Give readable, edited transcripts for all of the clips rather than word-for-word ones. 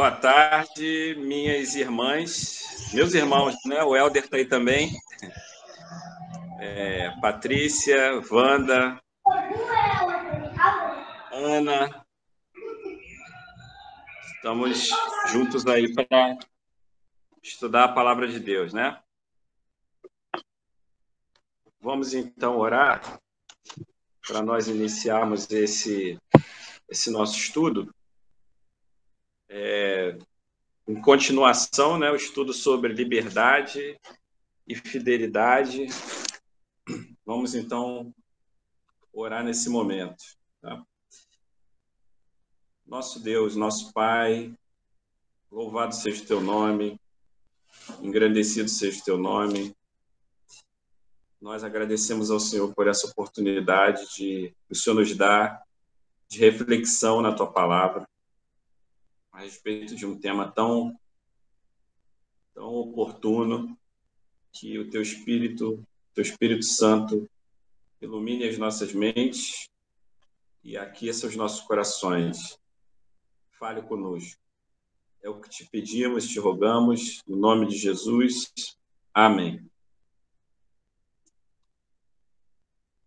Boa tarde, minhas irmãs, meus irmãos, né? O Helder está aí também. Patrícia, Wanda, Ana. Estamos juntos aí para estudar a palavra de Deus, né? Vamos então orar para nós iniciarmos esse nosso estudo. Em continuação, né, o estudo sobre liberdade e fidelidade. Vamos então orar nesse momento. Tá? Nosso Deus, nosso Pai, louvado seja o teu nome, engrandecido seja o teu nome. Nós agradecemos ao Senhor por essa oportunidade que o Senhor nos dá de reflexão na tua palavra a respeito de um tema tão oportuno, que o teu Espírito Santo ilumine as nossas mentes e aqueça os nossos corações. Fale conosco. É o que te pedimos, te rogamos, no nome de Jesus. Amém.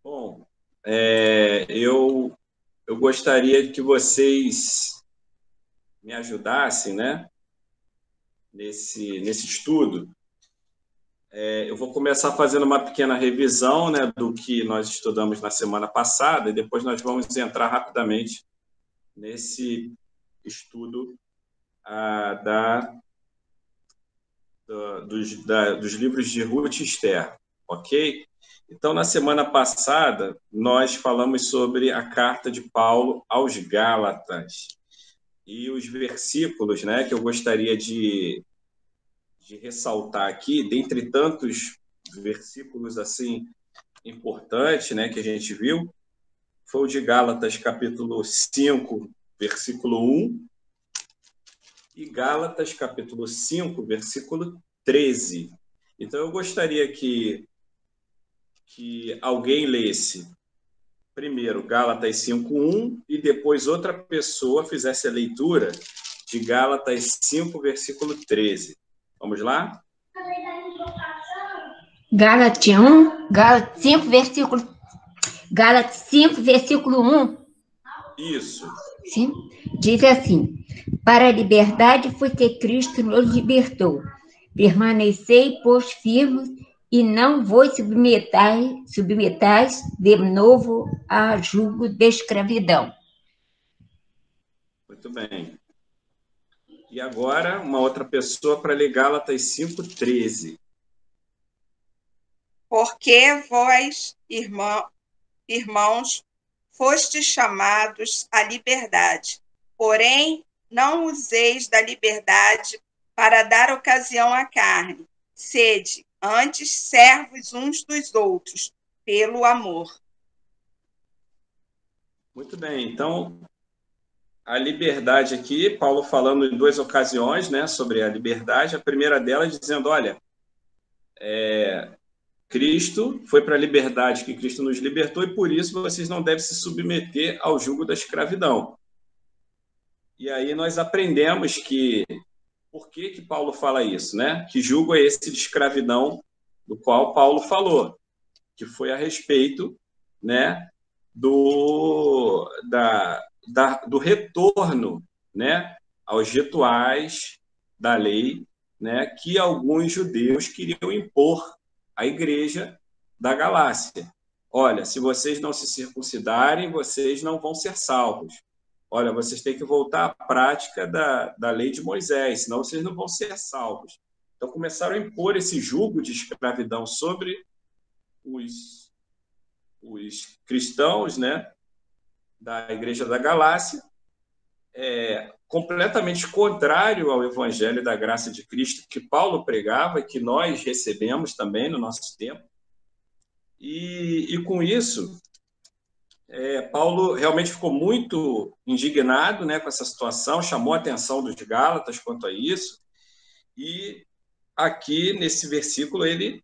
Bom, eu gostaria que vocês me ajudassem, né, nesse estudo. Eu vou começar fazendo uma pequena revisão, né, do que nós estudamos na semana passada, e depois nós vamos entrar rapidamente nesse estudo dos livros de Ruth e Esther, ok? Então, na semana passada, nós falamos sobre a carta de Paulo aos Gálatas e os versículos, né, que eu gostaria de ressaltar aqui, dentre tantos versículos assim importantes, né, que a gente viu, foi o de Gálatas, capítulo 5, versículo 1, e Gálatas, capítulo 5, versículo 13. Então, eu gostaria que alguém lesse primeiro Gálatas 5:1 e depois outra pessoa fizesse a leitura de Gálatas 5, versículo 13. Vamos lá? Gálatas 5, versículo 1. Isso. Sim? Diz assim: para a liberdade foi que Cristo nos libertou. Permanecei, pois, firmes, e não vos submetais de novo a jugo de escravidão. Muito bem. E agora, uma outra pessoa para ler Gálatas 5:13. Porque vós, irmãos, fostes chamados à liberdade, porém não useis da liberdade para dar ocasião à carne. Sede, antes, servos uns dos outros, pelo amor. Muito bem. Então, a liberdade aqui, Paulo falando em duas ocasiões, né, sobre a liberdade. A primeira delas dizendo, olha, Cristo foi para a liberdade que Cristo nos libertou e por isso vocês não devem se submeter ao jugo da escravidão. E aí nós aprendemos que por que Paulo fala isso, né? Que jugo é esse de escravidão do qual Paulo falou, que foi a respeito, né, do retorno, né, aos rituais da lei, né, que alguns judeus queriam impor à igreja da Galácia. Olha, se vocês não se circuncidarem, vocês não vão ser salvos. Olha, vocês têm que voltar à prática da lei de Moisés, senão vocês não vão ser salvos. Então, começaram a impor esse jugo de escravidão sobre os cristãos, né, da Igreja da Galácia, completamente contrário ao Evangelho da Graça de Cristo que Paulo pregava e que nós recebemos também no nosso tempo. E com isso, Paulo realmente ficou muito indignado, né, com essa situação, chamou a atenção dos Gálatas quanto a isso, e aqui nesse versículo ele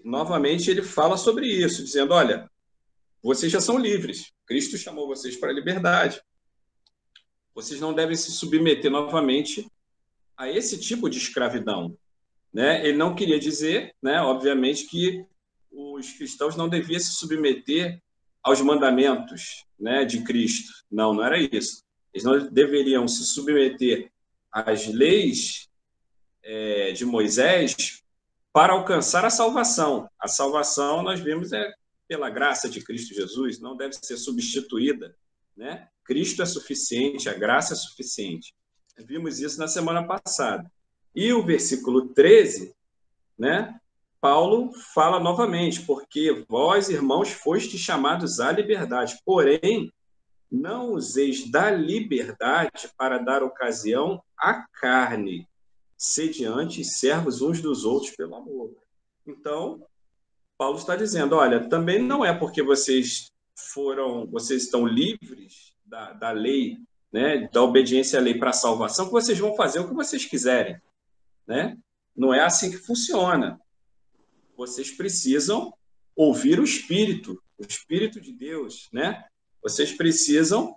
novamente ele fala sobre isso, dizendo, olha, vocês já são livres, Cristo chamou vocês para a liberdade. vocês não devem se submeter novamente a esse tipo de escravidão, né? Ele não queria dizer, né, obviamente, que os cristãos não deviam se submeter aos mandamentos, né, de Cristo. Não, não era isso. Eles não deveriam se submeter às leis de Moisés para alcançar a salvação. A salvação, nós vimos, é pela graça de Cristo Jesus, não deve ser substituída, né? Cristo é suficiente, a graça é suficiente. Vimos isso na semana passada. E o versículo 13, né? Paulo fala novamente, porque vós, irmãos, fostes chamados à liberdade, porém, não useis da liberdade para dar ocasião à carne, sediantes, servos uns dos outros pelo amor. Então, Paulo está dizendo, olha, também não é porque vocês estão livres da lei, né, da obediência à lei para a salvação, que vocês vão fazer o que vocês quiserem, né? Não é assim que funciona. Vocês precisam ouvir o Espírito de Deus, né? Vocês precisam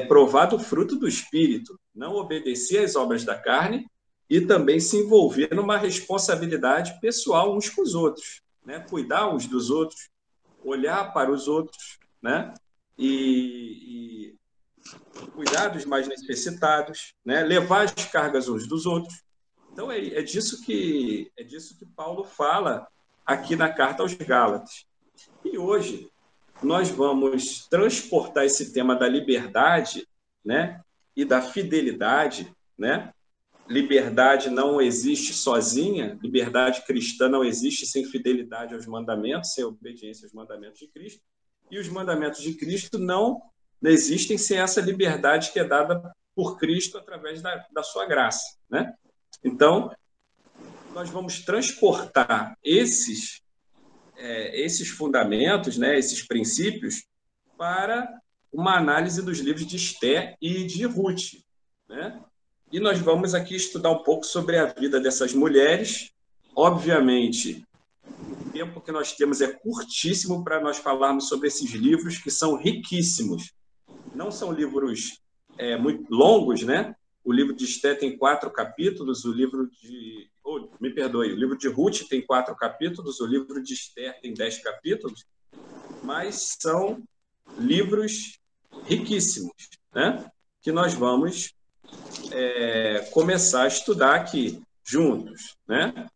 provar do fruto do Espírito, não obedecer às obras da carne e também se envolver numa responsabilidade pessoal uns com os outros, né? Cuidar uns dos outros, olhar para os outros, né? E cuidar dos mais necessitados, né? Levar as cargas uns dos outros. Então, é disso que Paulo fala aqui na carta aos Gálatas. E hoje nós vamos transportar esse tema da liberdade, né? E da fidelidade, né? Liberdade não existe sozinha, liberdade cristã não existe sem fidelidade aos mandamentos, sem obediência aos mandamentos de Cristo, e os mandamentos de Cristo não existem sem essa liberdade que é dada por Cristo através da sua graça, né? Então, nós vamos transportar esses fundamentos, né, esses princípios, para uma análise dos livros de Esther e de Ruth, né? E nós vamos aqui estudar um pouco sobre a vida dessas mulheres. Obviamente, o tempo que nós temos é curtíssimo para nós falarmos sobre esses livros, que são riquíssimos. Não são livros muito longos, né? O livro de Esther tem 4 capítulos, o livro de Ruth tem 4 capítulos, o livro de Esther tem 10 capítulos, mas são livros riquíssimos, né? Que nós vamos começar a estudar aqui juntos, né?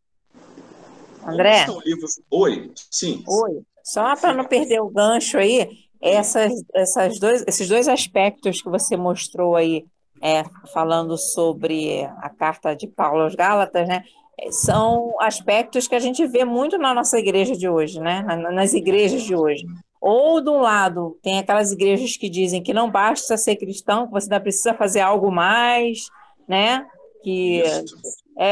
André? São livros... Oi, sim. Oi. Só para não perder o gancho aí, esses dois aspectos que você mostrou aí, falando sobre a carta de Paulo aos Gálatas, né? São aspectos que a gente vê muito na nossa igreja de hoje, né? Nas igrejas de hoje. Ou, de um lado, tem aquelas igrejas que dizem que não basta ser cristão, que você ainda precisa fazer algo mais, né? Que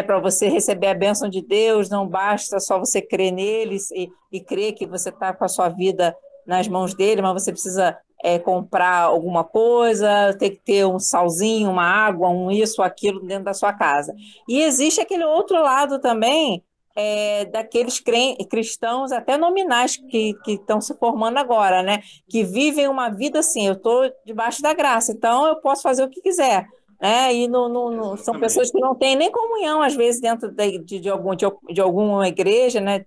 para você receber a bênção de Deus, não basta só você crer neles e crer que você está com a sua vida nas mãos dele, mas você precisa comprar alguma coisa, ter que ter um salzinho, uma água, isso, aquilo dentro da sua casa. E existe aquele outro lado também, daqueles cristãos até nominais que estão se formando agora, né? Que vivem uma vida assim, eu estou debaixo da graça, então eu posso fazer o que quiser, né? E são pessoas que não têm nem comunhão, às vezes, dentro de alguma igreja, né?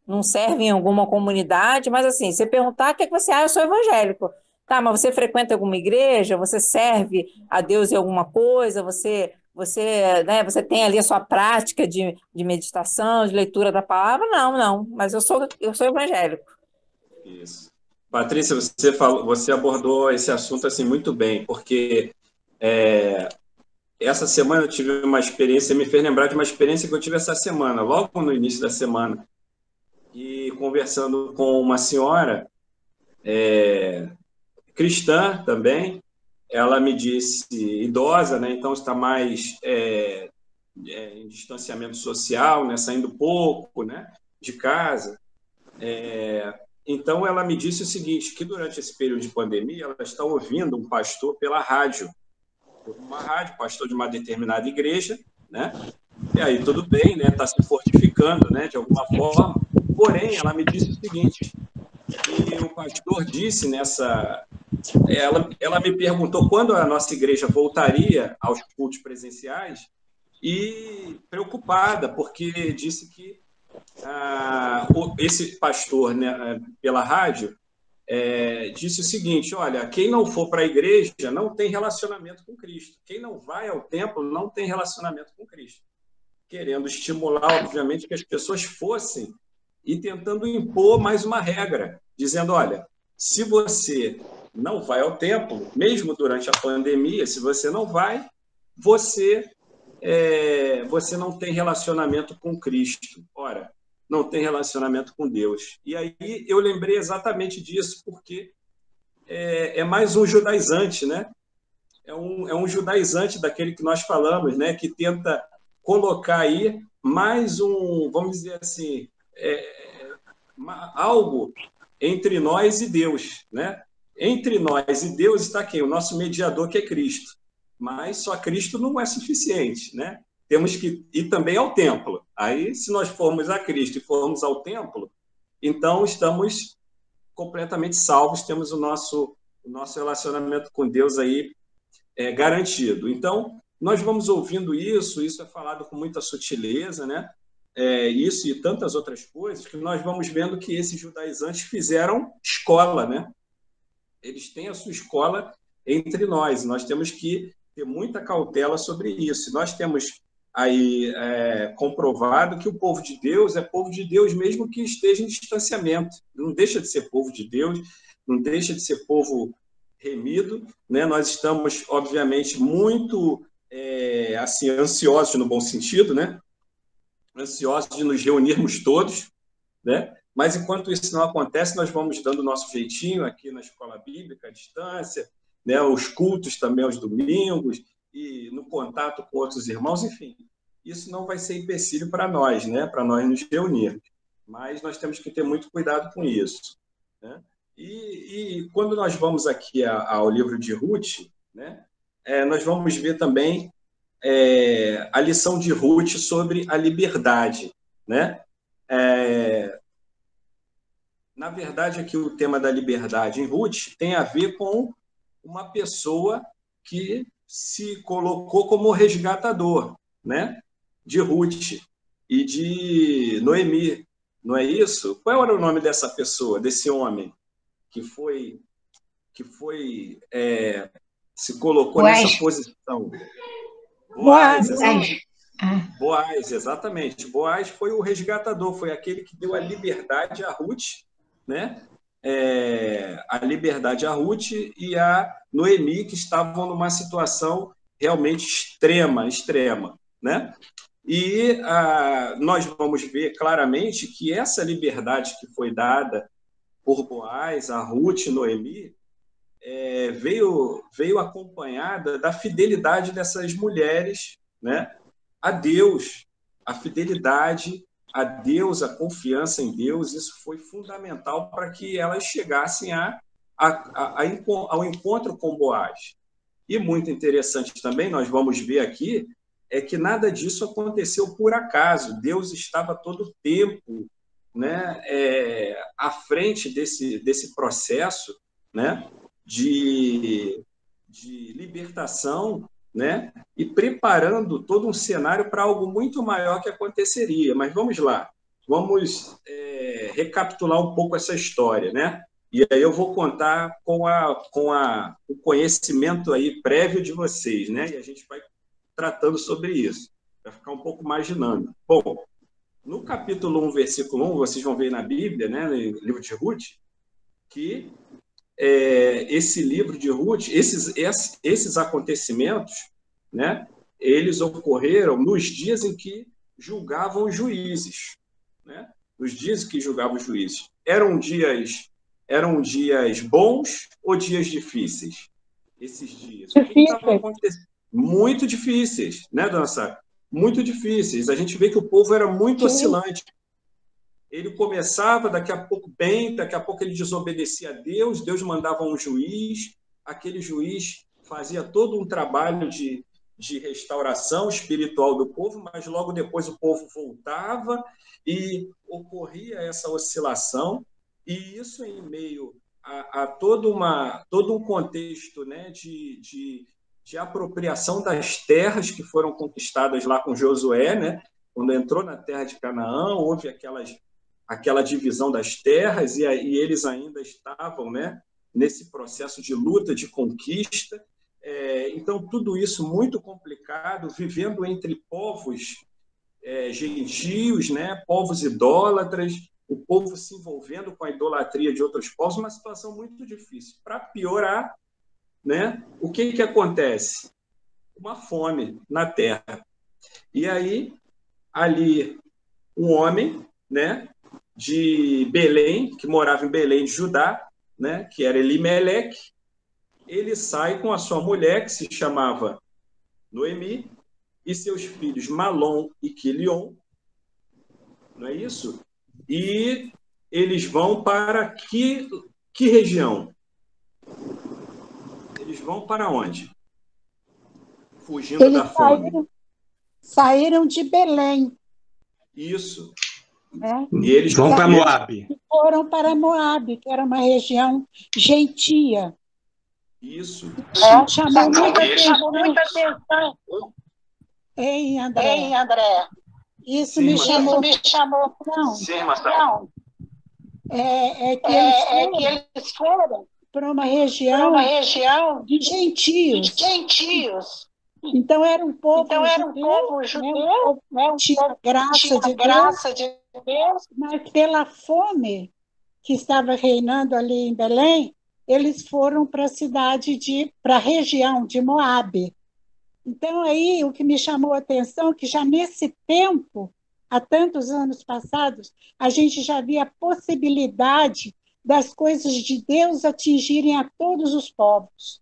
Não servem em alguma comunidade, mas assim, você perguntar, o que você acha? Eu sou evangélico. Tá, mas você frequenta alguma igreja? Você serve a Deus em alguma coisa? Você tem ali a sua prática de meditação, de leitura da palavra? Não, mas eu sou evangélico. Isso. Patrícia, você abordou esse assunto assim muito bem, porque essa semana eu tive uma experiência, me fez lembrar de uma experiência que eu tive essa semana, logo no início da semana, e conversando com uma senhora cristã também. Ela me disse, idosa, né? Então está mais em distanciamento social, né? Saindo pouco, né? De casa. Então ela me disse o seguinte, que durante esse período de pandemia ela está ouvindo um pastor pela rádio, pastor de uma determinada igreja, né? E aí tudo bem, né? Está se fortificando, né? De alguma forma. Porém, ela me disse o seguinte, que o pastor disse ela me perguntou quando a nossa igreja voltaria aos cultos presenciais e preocupada, porque disse que esse pastor, né, pela rádio, disse o seguinte: olha, quem não for para a igreja não tem relacionamento com Cristo. Quem não vai ao templo não tem relacionamento com Cristo. Querendo estimular, obviamente, que as pessoas fossem e tentando impor mais uma regra, dizendo: olha, se você não vai ao templo, mesmo durante a pandemia, se você não vai, você não tem relacionamento com Cristo. Ora, não tem relacionamento com Deus. E aí eu lembrei exatamente disso, porque é mais um judaizante, né? É um judaizante daquele que nós falamos, né? Que tenta colocar aí mais vamos dizer assim, algo entre nós e Deus, né? Entre nós e Deus está quem? O nosso mediador, que é Cristo. Mas só Cristo não é suficiente, né? Temos que ir também ao templo. Aí, se nós formos a Cristo e formos ao templo, então estamos completamente salvos, temos o nosso relacionamento com Deus aí garantido. Então, nós vamos ouvindo isso é falado com muita sutileza, né? Isso e tantas outras coisas, que nós vamos vendo que esses judaizantes fizeram escola, né? Eles têm a sua escola entre nós. Nós temos que ter muita cautela sobre isso. Nós temos aí comprovado que o povo de Deus é povo de Deus mesmo que esteja em distanciamento. Não deixa de ser povo de Deus, não deixa de ser povo remido, né? Nós estamos, obviamente, muito assim, ansiosos no bom sentido, né? Ansiosos de nos reunirmos todos, né? Mas, enquanto isso não acontece, nós vamos dando o nosso jeitinho aqui na Escola Bíblica, à distância, né? Os cultos também aos domingos, e no contato com outros irmãos, enfim. Isso não vai ser empecilho para nós, né? Para nós nos reunirmos. Mas nós temos que ter muito cuidado com isso, né? E quando nós vamos aqui ao livro de Ruth, né? Nós vamos ver também a lição de Ruth sobre a liberdade, né? Na verdade, aqui o tema da liberdade em Ruth tem a ver com uma pessoa que se colocou como resgatador, né? De Ruth e de Noemi, não é isso? Qual era o nome dessa pessoa, desse homem que se colocou nessa posição? Boaz, exatamente. Boaz, exatamente. Boaz foi o resgatador, foi aquele que deu a liberdade a Ruth, né? A liberdade a Ruth e a Noemi, que estavam numa situação realmente extrema, né? E nós vamos ver claramente que essa liberdade que foi dada por Boaz, a Ruth e Noemi, veio acompanhada da fidelidade dessas mulheres, né? A Deus, a fidelidade a Deus, a confiança em Deus, isso foi fundamental para que elas chegassem ao encontro com Boaz. E muito interessante também, nós vamos ver aqui, é que nada disso aconteceu por acaso. Deus estava todo o tempo, né, à frente desse processo, né, de libertação, né, e preparando todo um cenário para algo muito maior que aconteceria. Mas vamos lá, vamos recapitular um pouco essa história, né? E aí eu vou contar com o conhecimento aí prévio de vocês, né? E a gente vai tratando sobre isso, para ficar um pouco mais dinâmico. Bom, no capítulo 1, versículo 1, vocês vão ver na Bíblia, né, no livro de Ruth, que esse livro de Ruth, esses acontecimentos, né, eles ocorreram nos dias em que julgavam os juízes, né? Nos dias que julgavam os juízes. Eram dias bons ou dias difíceis? Esses dias. O que estava acontecendo? Muito difíceis, né, dona Sara? Muito difíceis. A gente vê que o povo era muito oscilante. Ele começava, daqui a pouco bem, daqui a pouco ele desobedecia a Deus, Deus mandava um juiz, aquele juiz fazia todo um trabalho de restauração espiritual do povo, mas logo depois o povo voltava e ocorria essa oscilação, e isso em meio a todo um contexto, né, de apropriação das terras que foram conquistadas lá com Josué, né? Quando entrou na terra de Canaã, houve aquela divisão das terras e eles ainda estavam, né, nesse processo de luta, de conquista. Então, tudo isso muito complicado, vivendo entre povos gentios, né, povos idólatras, o povo se envolvendo com a idolatria de outros povos, uma situação muito difícil. Para piorar, né, o que acontece? Uma fome na terra. E aí, ali, um homem, né, de Belém, que morava em Belém de Judá, né, que era Elimeleque, ele sai com a sua mulher, que se chamava Noemi, e seus filhos Malom e Quilion, não é isso? E eles vão para que região? Eles vão para onde? Fugindo da fome. Saíram de Belém. Isso. E eles vão para Moabe. Foram para Moabe, que era uma região gentia. Isso. Chamou muita atenção. Hein, André? Isso Sim, me chamou. Não. Sim, não. É que eles foram para uma região de gentios. Então era um povo judeu, né? Tinha graça de Deus, mas pela fome que estava reinando ali em Belém, eles foram para a região de Moabe. Então aí o que me chamou a atenção é que já nesse tempo, há tantos anos passados, a gente já via a possibilidade das coisas de Deus atingirem a todos os povos,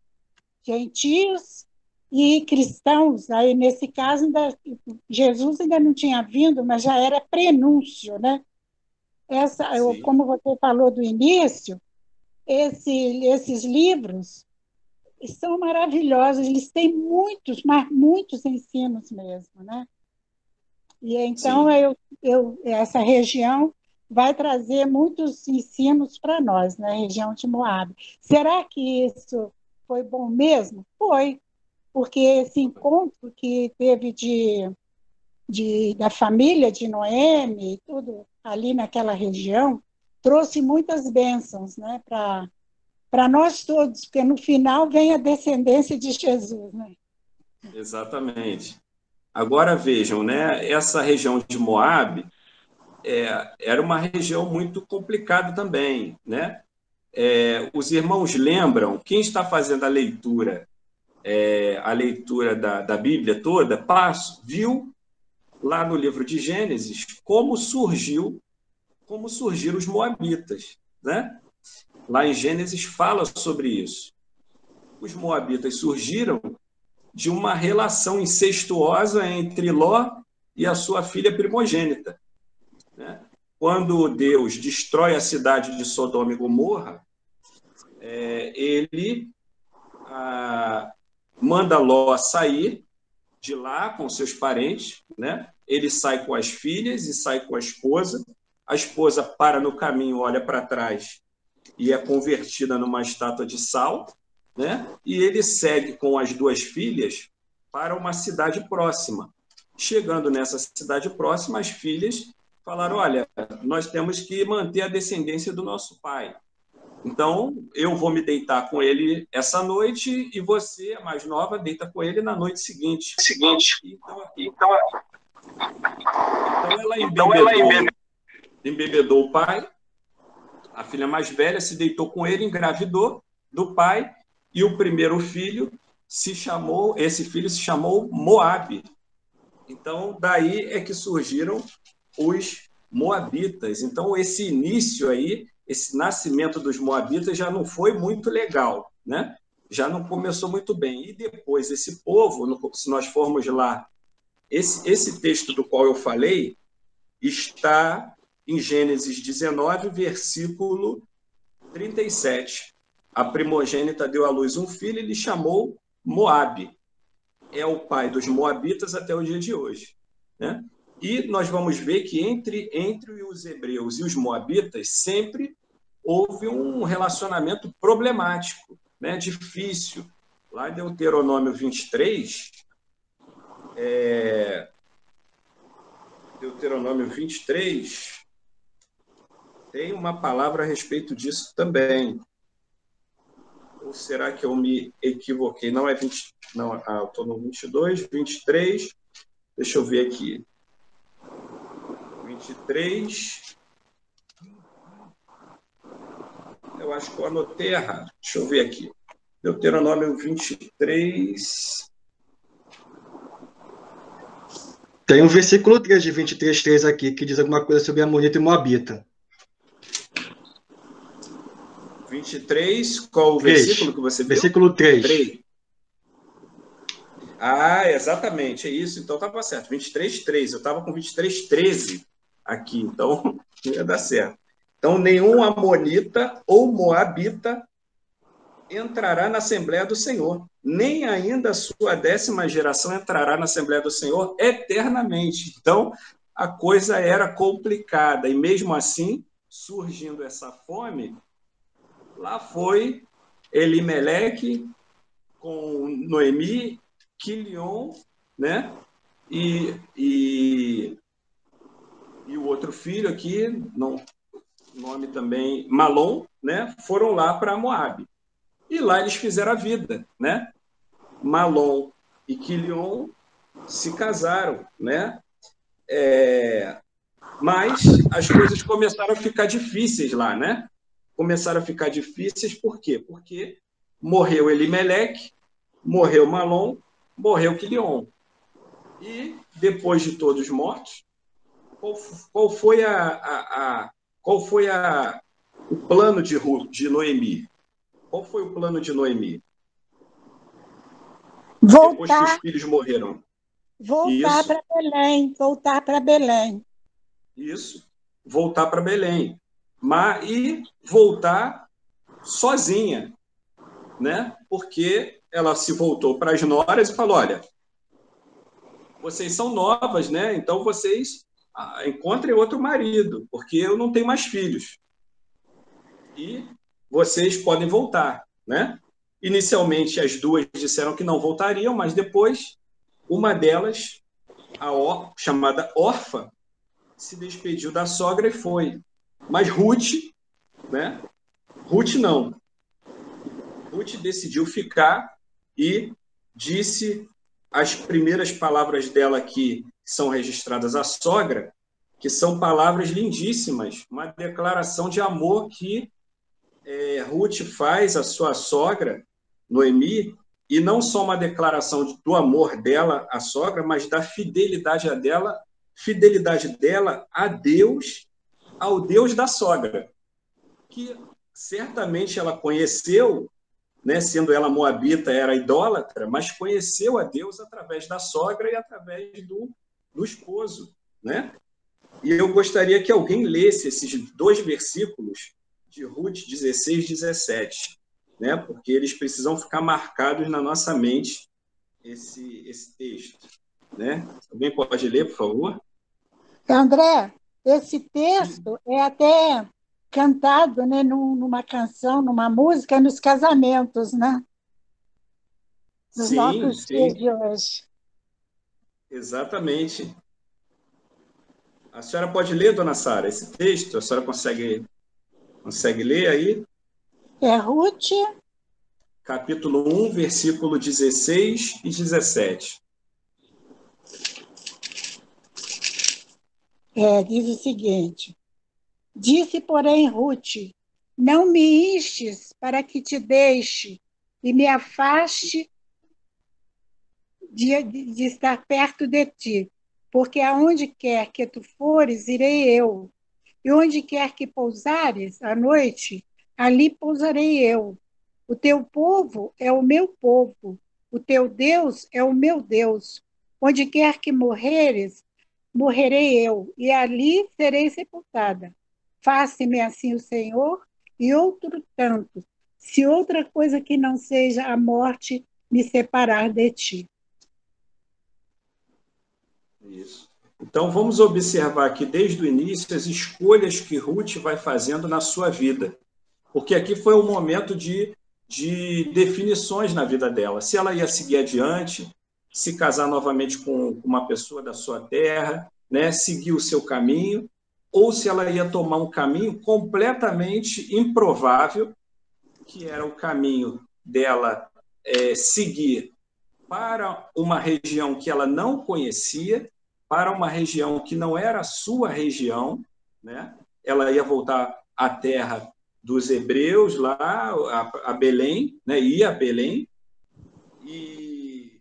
gentios e cristãos. Aí, nesse caso, Jesus ainda não tinha vindo, mas já era prenúncio, né? Como você falou do início, esses livros são maravilhosos, eles têm muitos, mas muitos ensinos mesmo, né? E então essa região vai trazer muitos ensinos para nós, né? Região de Moabe. Será que isso foi bom mesmo? Foi, porque esse encontro que teve da família de Noemi e tudo ali naquela região trouxe muitas bênçãos, né, para nós todos, porque no final vem a descendência de Jesus, né? Exatamente. Agora vejam, né, essa região de Moabe era uma região muito complicada também, né? Os irmãos lembram, quem está fazendo a leitura da Bíblia toda, viu lá no livro de Gênesis como surgiram os moabitas, né? Lá em Gênesis fala sobre isso. Os moabitas surgiram de uma relação incestuosa entre Ló e a sua filha primogênita, né? Quando Deus destrói a cidade de Sodoma e Gomorra, ele manda Ló sair de lá com seus parentes, né? Ele sai com as filhas e sai com a esposa para no caminho, olha para trás e é convertida numa estátua de sal, né? E ele segue com as duas filhas para uma cidade próxima. Chegando nessa cidade próxima, as filhas falaram, olha, nós temos que manter a descendência do nosso pai. Então, eu vou me deitar com ele essa noite e você, a mais nova, deita com ele na noite seguinte. Então ela embebedou o pai, a filha mais velha se deitou com ele, engravidou do pai, e o primeiro filho se chamou Moabe. Então, daí é que surgiram os moabitas. Então, esse início aí, esse nascimento dos moabitas já não foi muito legal, né? Já não começou muito bem. E depois, esse povo, se nós formos lá, esse texto do qual eu falei está em Gênesis 19, versículo 37. A primogênita deu à luz um filho e lhe chamou Moabe. É o pai dos moabitas até o dia de hoje, né? E nós vamos ver que entre os hebreus e os moabitas sempre houve um relacionamento problemático, né, difícil. Lá em Deuteronômio 23, Deuteronômio 23, tem uma palavra a respeito disso também. Ou será que eu me equivoquei? Não é 20, não, eu estou no 22, 23, deixa eu ver aqui. 23, eu acho que eu anotei errado. Deixa eu ver aqui. Deuteronômio 23. Tem um versículo 3 de 23:3 aqui, que diz alguma coisa sobre Amonita e Moabita. 23, qual o 3. versículo que você viu? Versículo 3. 3. Ah, exatamente, é isso. Então estava certo. 23:3. Eu estava com 23:13 aqui, então não ia dar certo. Então, nenhum amonita ou moabita entrará na Assembleia do Senhor, nem ainda a sua 10ª geração entrará na Assembleia do Senhor eternamente. Então, a coisa era complicada, e mesmo assim, surgindo essa fome, lá foi Elimeleque com Noemi, Quilion, né? E o outro filho aqui, nome também, Malom, né? Foram lá para Moabe. E lá eles fizeram a vida, né? Malom e Quilion se casaram, né? Mas as coisas começaram a ficar difíceis lá, né? Começaram a ficar difíceis por quê? Porque morreu Elimeleque, morreu Malom, morreu Quilion. E depois de todos mortos, qual foi o plano de Noemi? Qual foi o plano de Noemi? Depois que os filhos morreram. Voltar para Belém. Voltar para Belém. Isso. Voltar para Belém. E voltar sozinha, né? Porque ela se voltou para as noras e falou, olha, vocês são novas, né? Então vocês encontrem outro marido, porque eu não tenho mais filhos. E vocês podem voltar, né? Inicialmente, as duas disseram que não voltariam, mas depois, uma delas, chamada Orfa, se despediu da sogra e foi. Mas Ruth, né? Ruth não. Ruth decidiu ficar e disse as primeiras palavras dela que são registradas à sogra, que são palavras lindíssimas, uma declaração de amor que Ruth faz à sua sogra, Noemi, e não só uma declaração do amor dela à sogra, mas da fidelidade dela a Deus, ao Deus da sogra, que certamente ela conheceu, né, sendo ela moabita, era idólatra, mas conheceu a Deus através da sogra e através do esposo, né? E eu gostaria que alguém lesse esses 2 versículos de Ruth 16:17, né? Porque eles precisam ficar marcados na nossa mente, esse texto, né? Alguém pode ler, por favor? André, esse texto é até cantado, né, numa canção, numa música, nos casamentos, né? Nos nossos dias de hoje. Exatamente. A senhora pode ler, dona Sara, esse texto? A senhora consegue ler aí? É Ruth, capítulo 1, versículo 16 e 17. Diz o seguinte: disse, porém, Ruth, não me instes para que te deixe e me afaste de estar perto de ti, porque aonde quer que tu fores, irei eu, e onde quer que pousares à noite, ali pousarei eu. O teu povo é o meu povo, o teu Deus é o meu Deus. Onde quer que morreres, morrerei eu, e ali serei sepultada. Faça-me assim o Senhor, e outro tanto, se outra coisa que não seja a morte me separar de ti. Isso. Então, vamos observar aqui, desde o início, as escolhas que Ruth vai fazendo na sua vida, Porque aqui foi um momento de definições na vida dela. Se ela ia seguir adiante, se casar novamente com uma pessoa da sua terra, né, seguir o seu caminho, ou se ela ia tomar um caminho completamente improvável, que era o caminho dela seguir para uma região que ela não conhecia, para uma região que não era a sua região, né? Ela ia voltar à terra dos hebreus, lá a Belém, né? Ia a Belém, e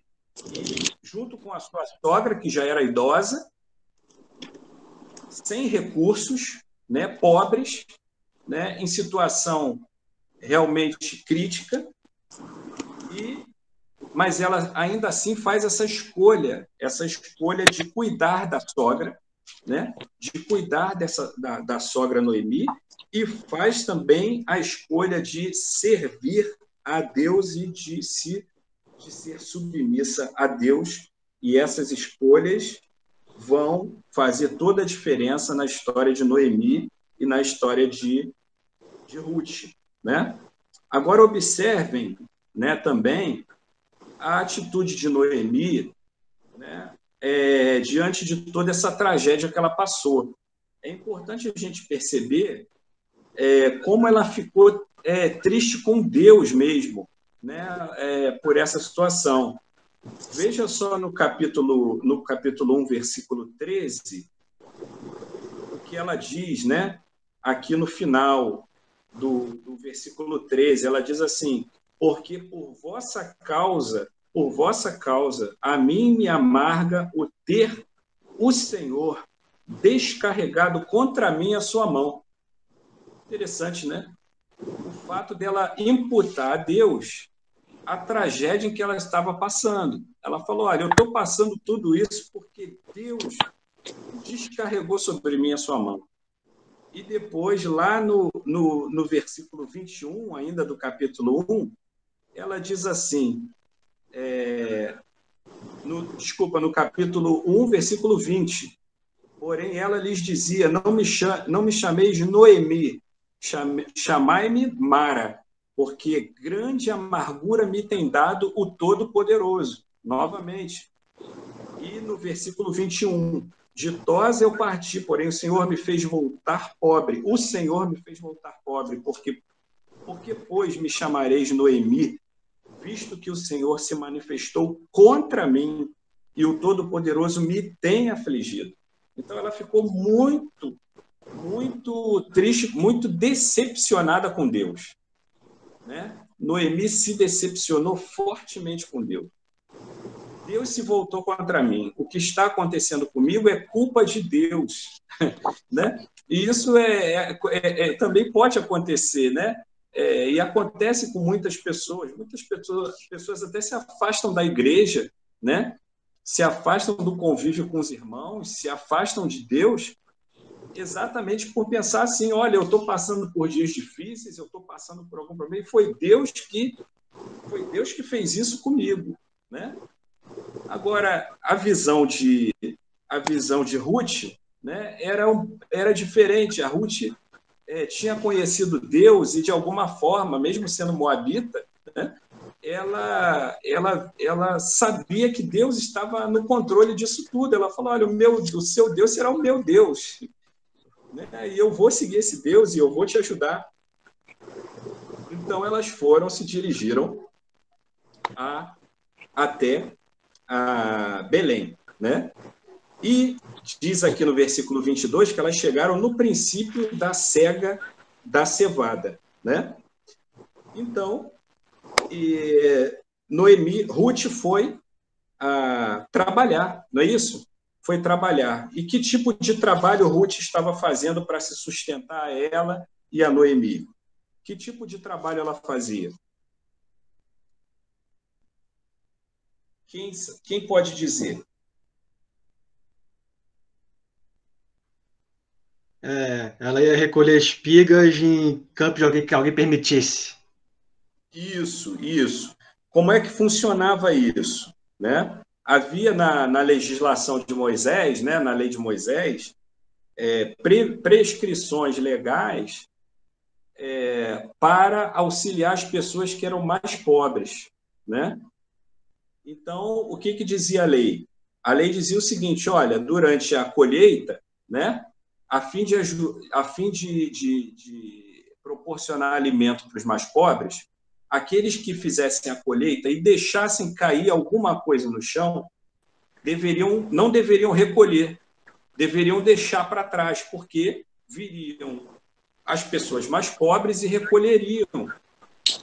junto com a sua sogra, que já era idosa, sem recursos, né? Pobres, né? Em situação realmente crítica, mas ela ainda assim faz essa escolha de cuidar da sogra, né? De cuidar da sogra Noemi, e faz também a escolha de servir a Deus e de ser submissa a Deus, e essas escolhas vão fazer toda a diferença na história de Noemi e na história de Ruth, né? Agora observem, né, também a atitude de Noemi, né, diante de toda essa tragédia que ela passou. É importante a gente perceber como ela ficou triste com Deus mesmo, né, por essa situação. Veja só no capítulo 1, versículo 13, o que ela diz, né, aqui no final do versículo 13, ela diz assim: porque por vossa causa, a mim me amarga o ter o Senhor descarregado contra mim a sua mão. Interessante, né? O fato dela imputar a Deus a tragédia em que ela estava passando. Ela falou: olha, eu estou passando tudo isso porque Deus descarregou sobre mim a sua mão. E depois, lá no versículo 21, ainda do capítulo 1, ela diz assim, no capítulo 1, versículo 20, porém ela lhes dizia: não me chameis Noemi, chamai-me Mara, porque grande amargura me tem dado o Todo-Poderoso. Novamente. E no versículo 21, ditosa eu parti, porém o Senhor me fez voltar pobre. O Senhor me fez voltar pobre, porque pois, me chamareis Noemi, visto que o Senhor se manifestou contra mim e o Todo-Poderoso me tem afligido. Então, ela ficou muito, muito triste, muito decepcionada com Deus, né? Noemi se decepcionou fortemente com Deus. Deus se voltou contra mim. O que está acontecendo comigo é culpa de Deus, né? E isso também pode acontecer, né? E acontece com muitas pessoas. Muitas pessoas até se afastam da igreja, né? Se afastam do convívio com os irmãos, se afastam de Deus, exatamente por pensar assim: olha, eu estou passando por dias difíceis, eu estou passando por algum problema, e foi Deus que fez isso comigo, né? Agora, a visão de Ruth, né, era diferente. A Ruth tinha conhecido Deus e, de alguma forma, mesmo sendo moabita, né, ela sabia que Deus estava no controle disso tudo. Ela falou: olha, o seu Deus será o meu Deus, né, e eu vou seguir esse Deus e eu vou te ajudar. Então, elas se dirigiram até a Belém, né? E diz aqui no versículo 22 que elas chegaram no princípio da cega da cevada, né? Então, Ruth foi trabalhar, não é isso? Foi trabalhar. E que tipo de trabalho Ruth estava fazendo para se sustentar, ela e a Noemi? Que tipo de trabalho ela fazia? Quem pode dizer? Ela ia recolher espigas em campo de alguém que alguém permitisse. Isso. Como é que funcionava isso, né? Havia na legislação de Moisés, né, na lei de Moisés, prescrições legais para auxiliar as pessoas que eram mais pobres, né? Então, o que dizia a lei? A lei dizia o seguinte: olha, durante a colheita, né, a fim de proporcionar alimento para os mais pobres, aqueles que fizessem a colheita e deixassem cair alguma coisa no chão, não deveriam recolher, deveriam deixar para trás, porque viriam as pessoas mais pobres e recolheriam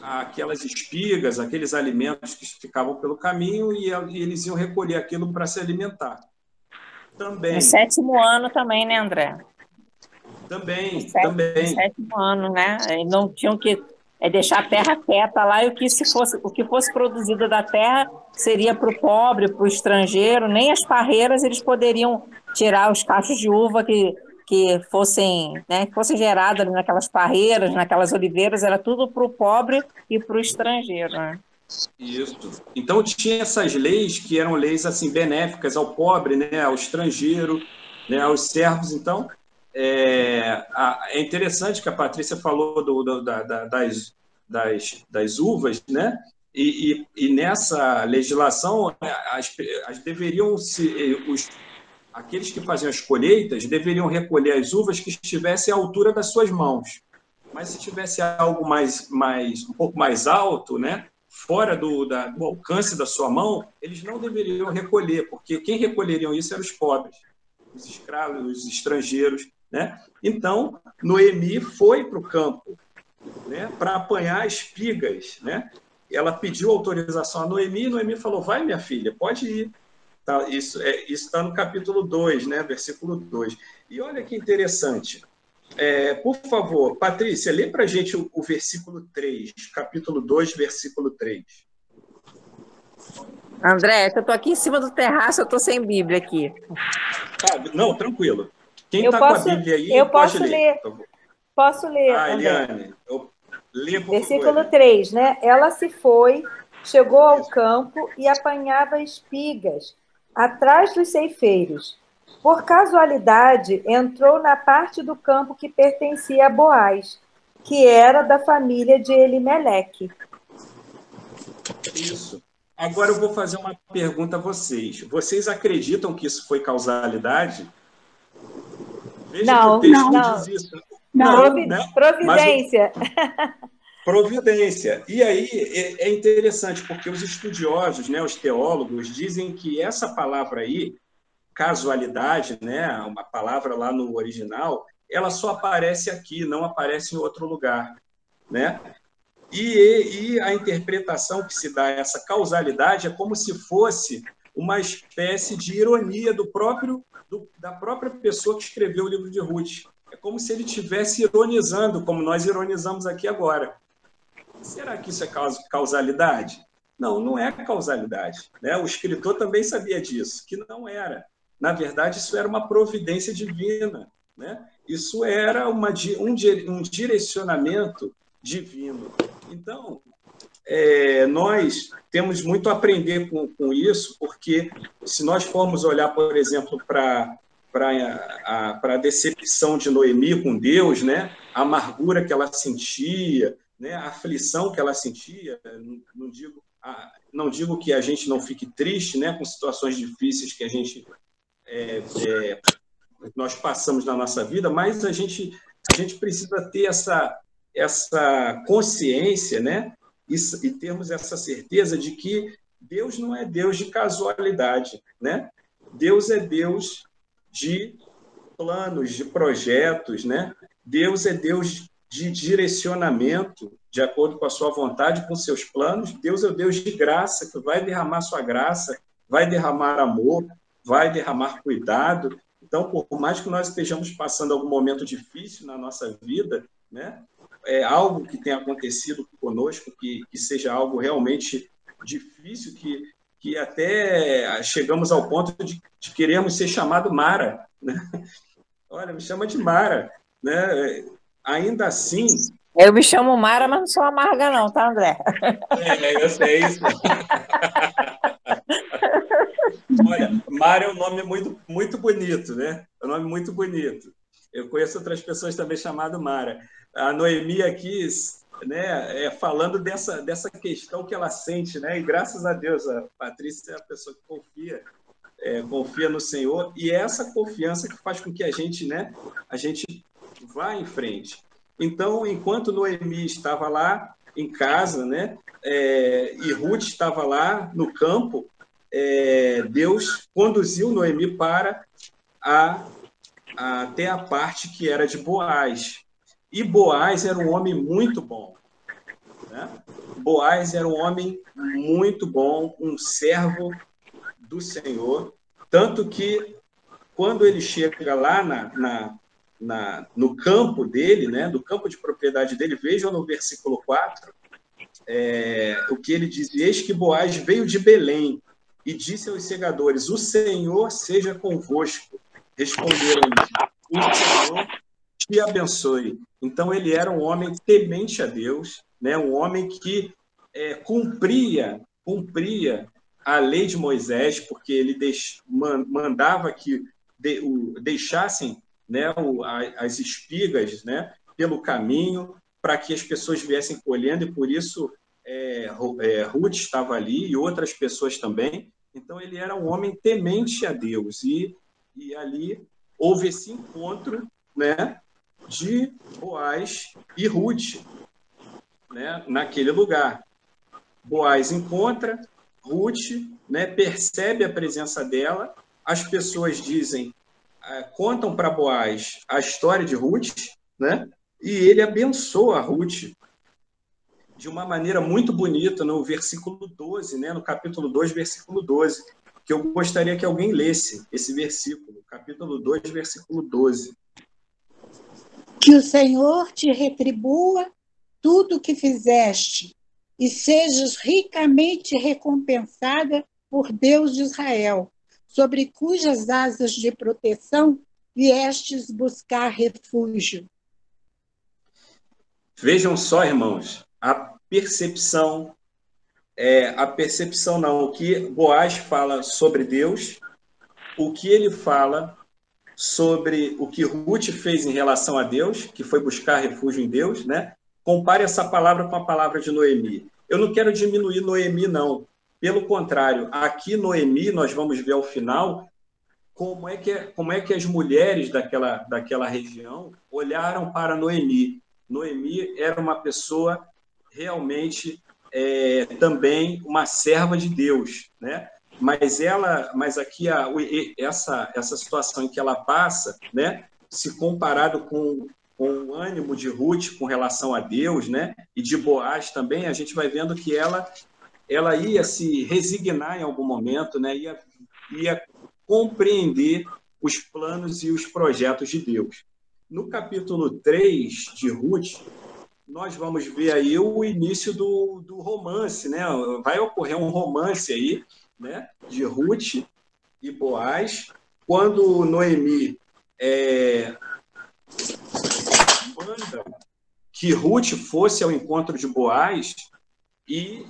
aquelas espigas, aqueles alimentos que ficavam pelo caminho, e eles iam recolher aquilo para se alimentar. Também. No 7º ano também, né, André? Também. No 7º ano, né? Eles não tinham que deixar a terra quieta lá, e o que fosse produzido da terra seria para o pobre, para o estrangeiro. Nem as parreiras eles poderiam tirar os cachos de uva que fossem gerados ali naquelas parreiras, naquelas oliveiras, era tudo para o pobre e para o estrangeiro, né? Isso. Então tinha essas leis que eram leis assim benéficas ao pobre, né, ao estrangeiro, né, aos servos. Então é interessante que a Patrícia falou das uvas, né? E nessa legislação aqueles que faziam as colheitas deveriam recolher as uvas que estivessem à altura das suas mãos. Mas se tivesse algo um pouco mais alto, né, fora do alcance da sua mão, eles não deveriam recolher, porque quem recolheriam isso eram os pobres, os escravos, os estrangeiros, né? Então, Noemi foi para o campo, né, para apanhar espigas, né? Ela pediu autorização a Noemi, e Noemi falou: vai, minha filha, pode ir. Tá, isso está no capítulo 2, né, versículo 2. E olha que interessante. Por favor, Patrícia, lê para a gente o versículo 3, capítulo 2, versículo 3. André, eu estou aqui em cima do terraço, eu estou sem Bíblia aqui. Não, tranquilo. Quem está com a Bíblia aí, pode ler. Posso ler, Eliane, lê, por versículo favor. 3, né? Ela se foi, chegou ao campo e apanhava espigas atrás dos ceifeiros. Por casualidade, entrou na parte do campo que pertencia a Boaz, que era da família de Elimeleque. Isso. Agora eu vou fazer uma pergunta a vocês. Vocês acreditam que isso foi causalidade? Veja não, que o texto não diz isso. Não, né? Providência. Providência. E aí é interessante, porque os estudiosos, né, os teólogos, dizem que essa palavra aí, casualidade, né, uma palavra lá no original, ela só aparece aqui, não aparece em outro lugar, né? E a interpretação que se dá a essa causalidade é como se fosse uma espécie de ironia da própria pessoa que escreveu o livro de Ruth. É como se ele estivesse ironizando, como nós ironizamos aqui agora. Será que isso é causalidade? Não, não é causalidade, né? O escritor também sabia disso, que não era. Na verdade, isso era uma providência divina, né? Isso era um direcionamento divino. Então, nós temos muito a aprender com isso, porque se nós formos olhar, por exemplo, para a decepção de Noemi com Deus, né? A amargura que ela sentia, né? A aflição que ela sentia, não digo que a gente não fique triste, né? Com situações difíceis que nós passamos na nossa vida, mas a gente precisa ter essa consciência, né? E termos essa certeza de que Deus não é Deus de casualidade, né? Deus é Deus de planos, de projetos, né? Deus é Deus de direcionamento, de acordo com a sua vontade, com seus planos. Deus é o Deus de graça, que vai derramar sua graça, vai derramar amor, vai derramar cuidado. Então, por mais que nós estejamos passando algum momento difícil na nossa vida, né? Algo que tenha acontecido conosco, que seja algo realmente difícil, que até chegamos ao ponto de querermos ser chamado Mara, né? Olha, me chama de Mara, né? Ainda assim... Eu me chamo Mara, mas não sou amarga não, tá, André? Eu sei isso. Olha, Mara é um nome muito, muito bonito, né? É um nome muito bonito. Eu conheço outras pessoas também chamadas Mara. a Noemi aqui, né, falando dessa questão que ela sente, né? E graças a Deus, a Patrícia é a pessoa que confia no Senhor, e é essa confiança que faz com que a gente, né, a gente vá em frente. Então, enquanto Noemi estava lá em casa, né, e Ruth estava lá no campo, Deus conduziu Noemi para até a parte que era de Boaz. E Boaz era um homem muito bom, né? Boaz era um homem muito bom, um servo do Senhor, tanto que quando ele chega lá no campo dele, né, no campo de propriedade dele, vejam no versículo 4, o que ele diz: eis que Boaz veio de Belém e disse aos segadores: o Senhor seja convosco. Responderam-lhe: o Senhor te abençoe. Então ele era um homem temente a Deus, né, um homem que cumpria a lei de Moisés, porque ele mandava que deixassem, né, as espigas, né, pelo caminho, para que as pessoas viessem colhendo, e por isso Ruth estava ali e outras pessoas também. Então ele era um homem temente a Deus, e ali houve esse encontro, né, de Boaz e Ruth, né, naquele lugar. Boaz encontra Ruth, né, percebe a presença dela, as pessoas contam para Boaz a história de Ruth, né, e ele abençoa a Ruth de uma maneira muito bonita no versículo 12, né, no capítulo 2, versículo 12, que eu gostaria que alguém lesse esse versículo, capítulo 2, versículo 12. Que o Senhor te retribua tudo o que fizeste, e sejas ricamente recompensada por Deus de Israel, sobre cujas asas de proteção viestes buscar refúgio. Vejam só, irmãos, a percepção não, o que Boaz fala sobre Deus, o que ele fala sobre o que Ruth fez em relação a Deus, que foi buscar refúgio em Deus, né? Compare essa palavra com a palavra de Noemi. Eu não quero diminuir Noemi, não. Pelo contrário, aqui Noemi, nós vamos ver ao final como é que as mulheres daquela região olharam para Noemi. Noemi era uma pessoa realmente também uma serva de Deus, né? Mas aqui essa situação em que ela passa, né, se comparado com o ânimo de Ruth com relação a Deus, né, e de Boaz também, a gente vai vendo que ela ia se resignar em algum momento, né, ia compreender os planos e os projetos de Deus. No capítulo 3 de Ruth, nós vamos ver aí o início do romance, né? Vai ocorrer um romance aí, né, de Ruth e Boaz, quando Noemi manda que Ruth fosse ao encontro de Boaz, e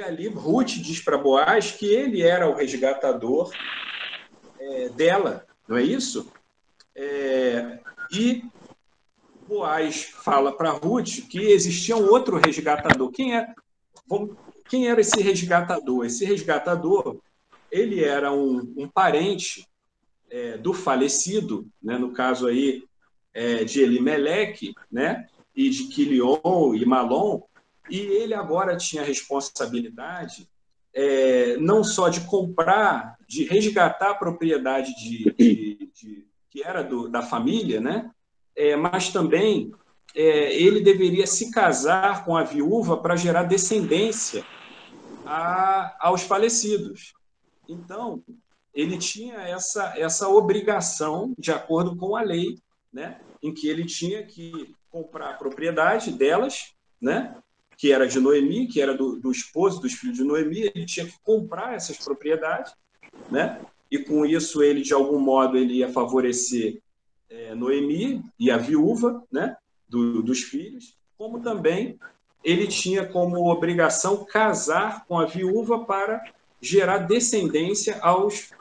ali Ruth diz para Boaz que ele era o resgatador dela, não é isso? E Boaz fala para Ruth que existia um outro resgatador. Quem era esse resgatador? Esse resgatador, ele era um parente do falecido, né, no caso aí de Elimeleque, né, e de Quilion e Malom, e ele agora tinha a responsabilidade não só de comprar, de resgatar a propriedade que era da família, né, mas também ele deveria se casar com a viúva para gerar descendência aos falecidos. Então, ele tinha essa obrigação, de acordo com a lei, né, em que ele tinha que comprar a propriedade delas, né, que era de Noemi, que era do esposo, dos filhos de Noemi. Ele tinha que comprar essas propriedades, né, e com isso ele, de algum modo, ele ia favorecer Noemi e a viúva, né, dos filhos, como também ele tinha como obrigação casar com a viúva para gerar descendência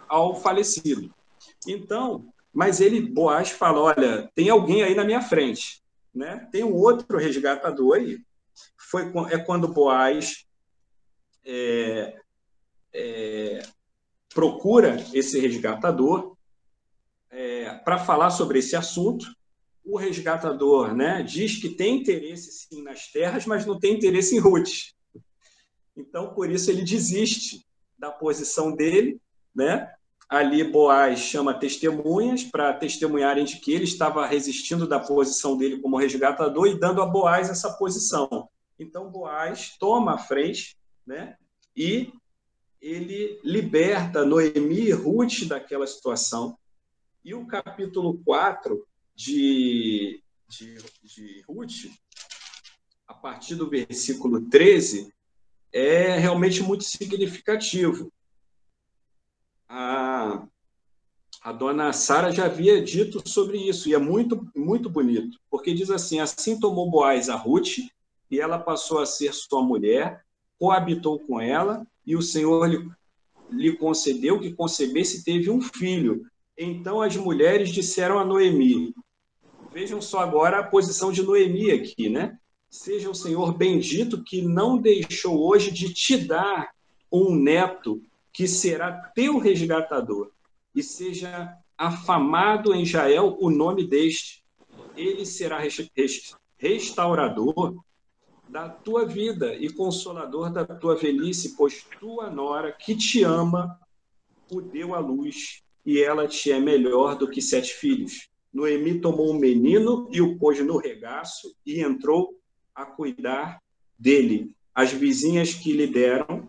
ao falecido. Então, mas Boaz fala: olha, tem alguém aí na minha frente, né? Tem um outro resgatador aí. É quando Boaz procura esse resgatador para falar sobre esse assunto. O resgatador, né, diz que tem interesse sim nas terras, mas não tem interesse em Ruth. Então, por isso, ele desiste da posição dele, né? Ali, Boaz chama testemunhas para testemunharem de que ele estava resistindo da posição dele como resgatador e dando a Boaz essa posição. Então, Boaz toma a frente, né? E ele liberta Noemi e Ruth daquela situação. E o capítulo 4 de Ruth, a partir do versículo 13, é realmente muito significativo. A dona Sara já havia dito sobre isso, e é muito, muito bonito, porque diz assim: assim tomou Boaz a Ruth, e ela passou a ser sua mulher, coabitou com ela, e o Senhor lhe concedeu que concebesse e teve um filho. Então as mulheres disseram a Noemi, vejam só agora a posição de Noemi aqui, né? Seja o Senhor bendito que não deixou hoje de te dar um neto que será teu resgatador, e seja afamado em Israel o nome deste. Ele será restaurador da tua vida e consolador da tua velhice, pois tua nora, que te ama, o deu à luz, e ela te é melhor do que 7 filhos. Noemi tomou um menino e o pôs no regaço e entrou a cuidar dele. As vizinhas lhe deram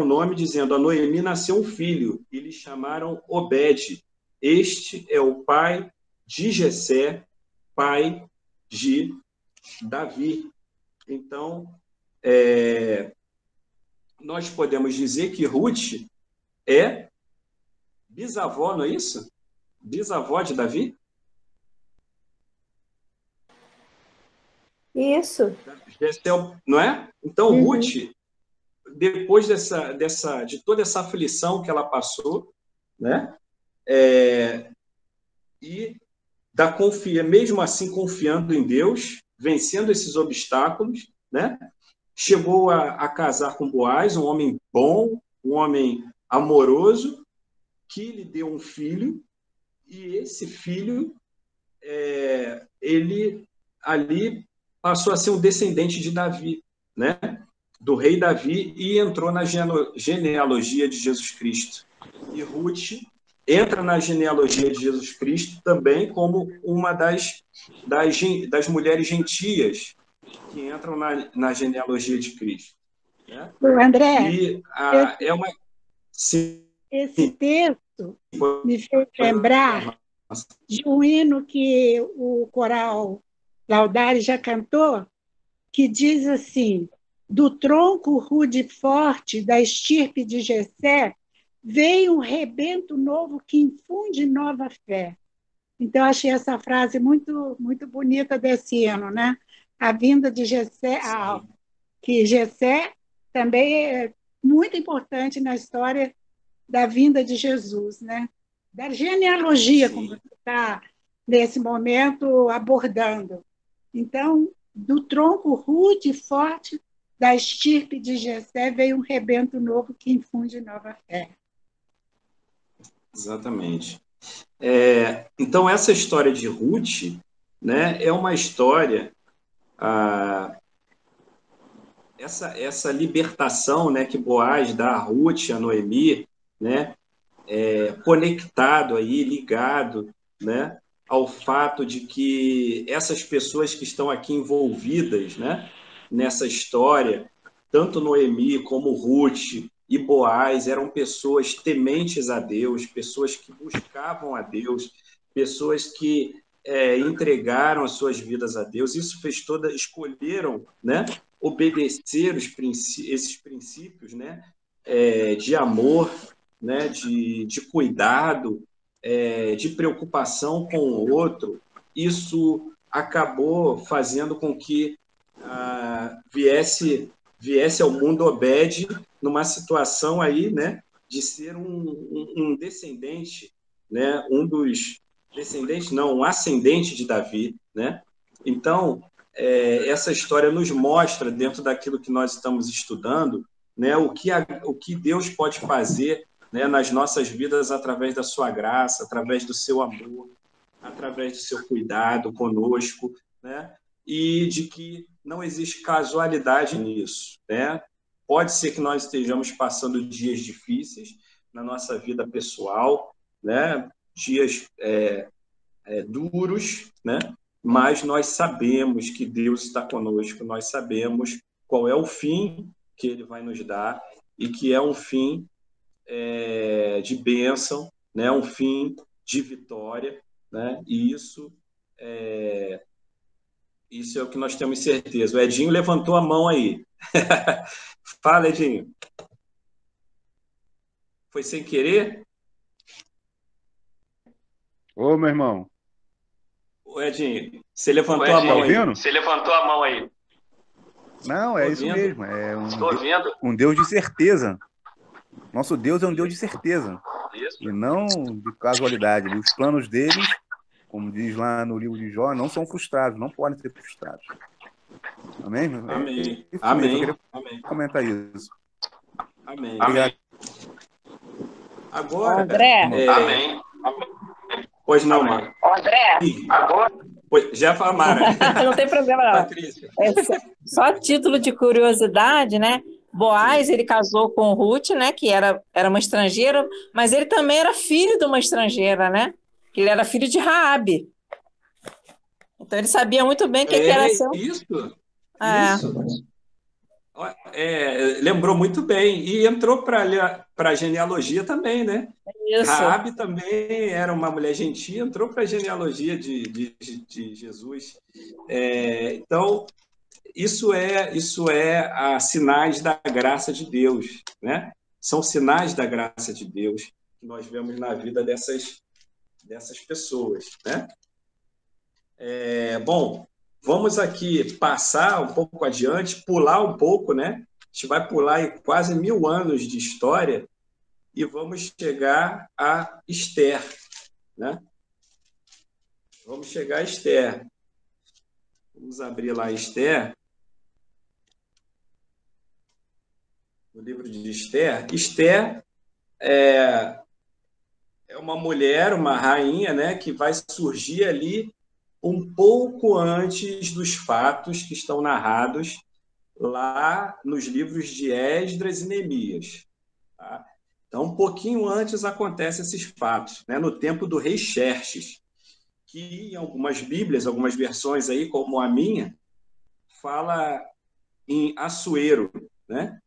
o nome, dizendo: a Noemi nasceu um filho, e lhe chamaram Obed. Este é o pai de Jessé, pai de Davi. Então, nós podemos dizer que Ruth é bisavó, não é isso? Bisavó de Davi? Isso. Não é? Então, Ruth, depois de toda essa aflição que ela passou, né? E mesmo assim confiando em Deus, vencendo esses obstáculos, né? Chegou a casar com Boaz, um homem bom, um homem amoroso, que lhe deu um filho, e esse filho, ele ali passou a ser um descendente de Davi, né? Do rei Davi, e entrou na genealogia de Jesus Cristo. E Ruth entra na genealogia de Jesus Cristo também como uma das mulheres gentias que entram na genealogia de Cristo. Né? André, E esse texto me fez lembrar de um hino que o coral Laudare já cantou, que diz assim: do tronco rude e forte da estirpe de Jessé veio um rebento novo que infunde nova fé. Então, achei essa frase muito, muito bonita desse hino, né? A vinda de Jessé, que Jessé também é muito importante na história da vinda de Jesus, né? Da genealogia, como você está, nesse momento, abordando. Então, do tronco rude e forte da estirpe de Jessé veio um rebento novo que infunde nova fé. Exatamente. Então, essa história de Ruth, né, é uma história... Essa libertação, né, que Boaz dá a Ruth, a Noemi, né, conectado aí, ligado, né, ao fato de que essas pessoas que estão aqui envolvidas, né, nessa história, tanto Noemi como Ruth e Boaz, eram pessoas tementes a Deus, pessoas que buscavam a Deus, pessoas que entregaram as suas vidas a Deus. Isso fez escolheram, né, obedecer esses princípios, né, de amor, né, de cuidado, de preocupação com o outro. Isso acabou fazendo com que viesse ao mundo Obed numa situação aí, né, de ser um descendente, né, um ascendente de Davi. né? Então, essa história nos mostra, dentro daquilo que nós estamos estudando, né, o que Deus pode fazer, né, nas nossas vidas através da sua graça, através do seu amor, através do seu cuidado conosco, né? E de que não existe casualidade nisso, né? Pode ser que nós estejamos passando dias difíceis na nossa vida pessoal, né? Dias duros, né? Mas nós sabemos que Deus está conosco, nós sabemos qual é o fim que Ele vai nos dar e que é um fim de bênção, né? Um fim de vitória, né? E isso é o que nós temos certeza. O Edinho levantou a mão aí. Fala, Edinho. Foi sem querer? Ô, meu irmão. Ô, Edinho, você levantou a mão aí. Você levantou a mão aí. Não, é isso mesmo. É um Deus de certeza. Nosso Deus é um Deus de certeza. E não de casualidade. Os planos deles, como diz lá no livro de Jó, não são frustrados, não podem ser frustrados. Amém? Amém. Amém. Eu queria comentar isso. Amém. Amém. Agora, André. Amém. Pois não, mano. André, agora. Já foi a Mara. Não tem problema, não. Patrícia. Só título de curiosidade, né? Boaz, ele casou com Ruth, né? Que era uma estrangeira, mas ele também era filho de uma estrangeira, né? Ele era filho de Raabe. Então ele sabia muito bem que era seu. Isso. Lembrou muito bem. E entrou para a genealogia também, né? Isso. Raabe também era uma mulher gentil, entrou para a genealogia de Jesus. Então, isso é sinais da graça de Deus, né? São sinais da graça de Deus que nós vemos na vida dessas pessoas, né? Bom, vamos aqui passar um pouco adiante, pular um pouco, né? A gente vai pular aí quase 1000 anos de história e vamos chegar a Esther, né? Vamos chegar a Esther. Vamos abrir lá Esther. No livro de Esther. Esther é uma mulher, uma rainha, né, que vai surgir ali um pouco antes dos fatos que estão narrados lá nos livros de Esdras e Neemias. Tá? Então, um pouquinho antes acontecem esses fatos, né, no tempo do rei Xerxes, que em algumas Bíblias, algumas versões aí, como a minha, fala em Assuero, né?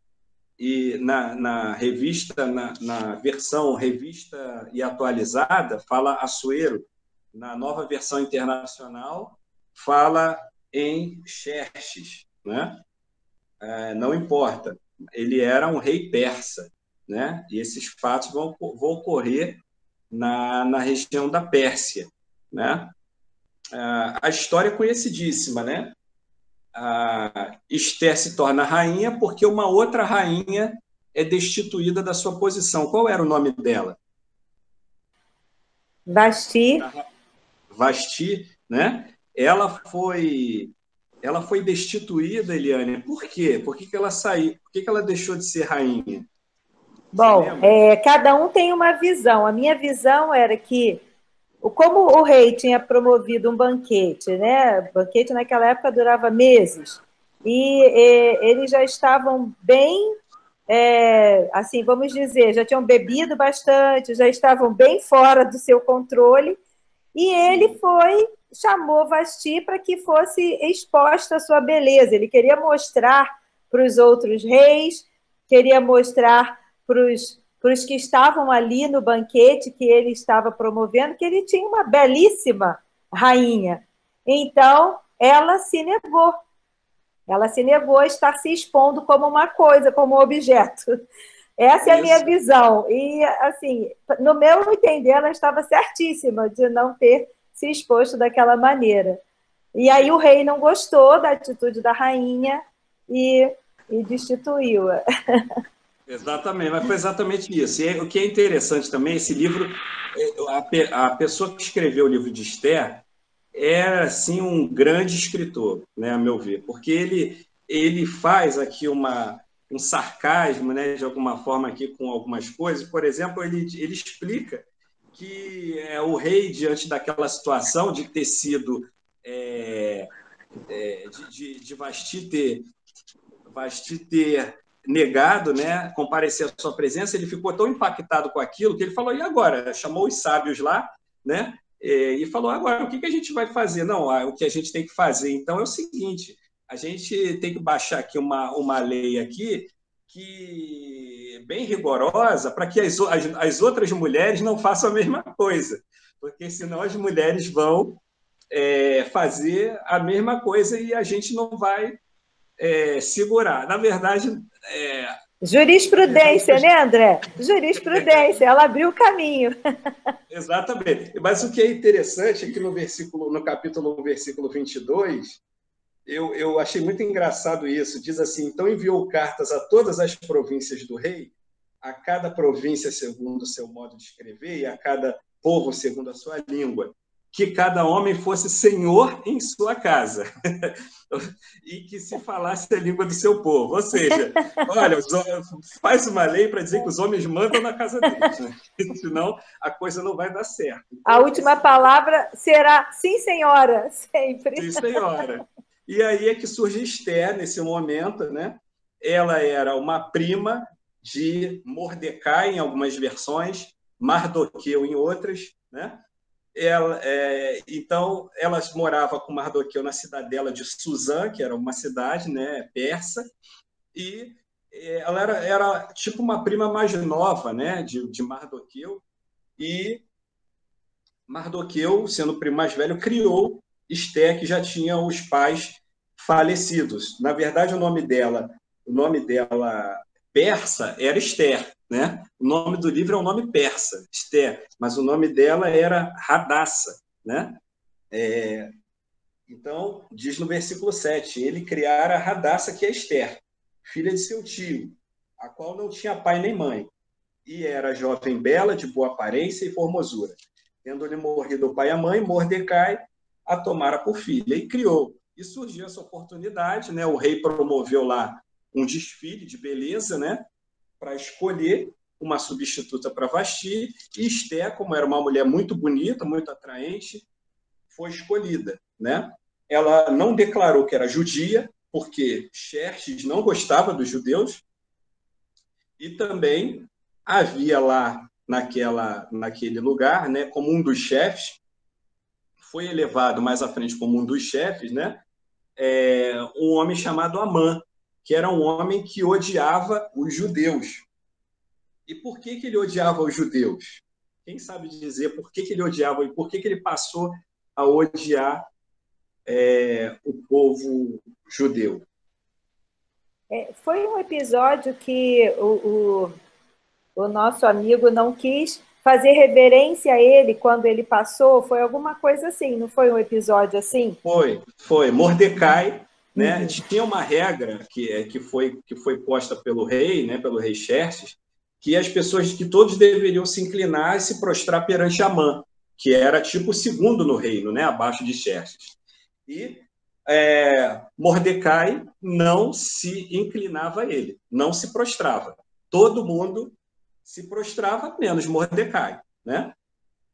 E na revista, na versão revista e atualizada, fala Assuero. Na nova versão internacional, fala em Xerxes, né? Não importa. Ele era um rei persa, né? E esses fatos vão ocorrer na região da Pérsia, né? A história é conhecidíssima, né? Esther se torna rainha porque uma outra rainha é destituída da sua posição. Qual era o nome dela? Vasti. Vasti, né? Ela foi destituída, Eliane. Por quê? Por que ela saiu? Por que ela deixou de ser rainha? Bom, cada um tem uma visão. A minha visão era que, como o rei tinha promovido um banquete, né? O banquete naquela época durava meses, e eles já estavam bem, assim, vamos dizer, já tinham bebido bastante, já estavam bem fora do seu controle, e ele chamou Vasti para que fosse exposta a sua beleza. Ele queria mostrar para os outros reis, queria mostrar para os que estavam ali no banquete que ele estava promovendo, que ele tinha uma belíssima rainha. Então, ela se negou. Ela se negou a estar se expondo como uma coisa, como um objeto. Essa é a minha visão. E, assim, no meu entender, ela estava certíssima de não ter se exposto daquela maneira. E aí o rei não gostou da atitude da rainha e destituiu-a. Exatamente, mas foi exatamente isso. E o que é interessante também, esse livro, a pessoa que escreveu o livro de Esther, era assim um grande escritor, né, a meu ver, porque ele faz aqui um sarcasmo, né, de alguma forma aqui com algumas coisas. Por exemplo, ele explica que o rei, diante daquela situação de ter sido de Vasti ter negado, né, comparecer à sua presença, ele ficou tão impactado com aquilo que ele falou: e agora? Chamou os sábios lá, né, e falou: agora o que a gente vai fazer? Não, o que a gente tem que fazer então é o seguinte: a gente tem que baixar aqui uma lei aqui que bem rigorosa para que as outras mulheres não façam a mesma coisa, porque senão as mulheres vão fazer a mesma coisa e a gente não vai segurar. Na verdade... Jurisprudência, né, André? Jurisprudência, ela abriu o caminho. Exatamente. Mas o que é interessante é que no capítulo 1, versículo 22, eu achei muito engraçado isso. Diz assim: então enviou cartas a todas as províncias do rei, a cada província segundo o seu modo de escrever e a cada povo segundo a sua língua, que cada homem fosse senhor em sua casa e que se falasse a língua do seu povo. Ou seja, olha, faz uma lei para dizer que os homens mandam na casa deles, né? Senão a coisa não vai dar certo. Então, a última palavra será sim, senhora, sempre. Sim, senhora. E aí é que surge Esther nesse momento, né? Ela era uma prima de Mordecai em algumas versões, Mardoqueu em outras, né? Então, ela morava com Mardoqueu na cidadela de Suzã, que era uma cidade, né, persa, e ela era tipo uma prima mais nova, né, de Mardoqueu, e Mardoqueu, sendo o primo mais velho, criou Esther, que já tinha os pais falecidos. Na verdade, o nome dela persa era Esther, né? O nome do livro é um nome persa, Esther, mas o nome dela era Radassa, né? Então, diz no versículo 7, ele criara Radassa, que é Esther, filha de seu tio, a qual não tinha pai nem mãe, e era jovem bela, de boa aparência e formosura. Tendo-lhe morrido o pai e a mãe, Mordecai a tomara por filha e criou. E surgiu essa oportunidade, né? O rei promoveu lá um desfile de beleza, né, para escolher uma substituta para Vasti, e Esther, como era uma mulher muito bonita, muito atraente, foi escolhida, né? Ela não declarou que era judia, porque Xerxes não gostava dos judeus, e também havia lá naquele lugar, né, como um dos chefes, foi elevado mais à frente como um dos chefes, né, um homem chamado Amã, que era um homem que odiava os judeus. E por que ele odiava os judeus? Quem sabe dizer por que ele odiava e por que ele passou a odiar o povo judeu? Foi um episódio que o nosso amigo não quis fazer reverência a ele quando ele passou, foi alguma coisa assim, não foi um episódio assim? Foi. Mordecai, né, tinha uma regra que foi posta pelo rei, né, pelo rei Xerxes, que todos deveriam se inclinar e se prostrar perante Amã, que era tipo o segundo no reino, né, abaixo de Xerxes. E Mordecai não se inclinava a ele, não se prostrava. Todo mundo se prostrava, menos Mordecai, né?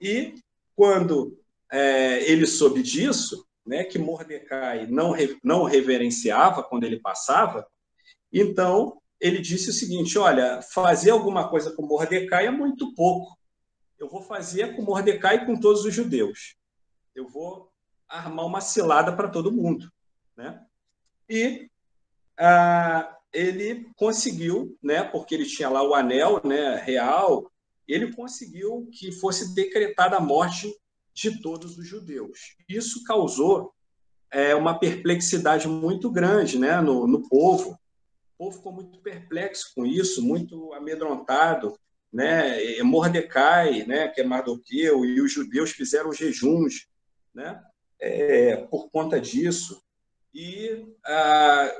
E quando ele soube disso, né, que Mordecai não reverenciava quando ele passava, então ele disse o seguinte: olha, fazer alguma coisa com Mordecai é muito pouco. Eu vou fazer com Mordecai e com todos os judeus. Eu vou armar uma cilada para todo mundo, né? E ele conseguiu, né, porque ele tinha lá o anel, né, real, ele conseguiu que fosse decretada a morte de todos os judeus. Isso causou uma perplexidade muito grande, né, no povo. O povo ficou muito perplexo com isso, muito amedrontado, né? Mordecai, né, que é Mardoqueu, e os judeus fizeram jejuns, né, por conta disso. E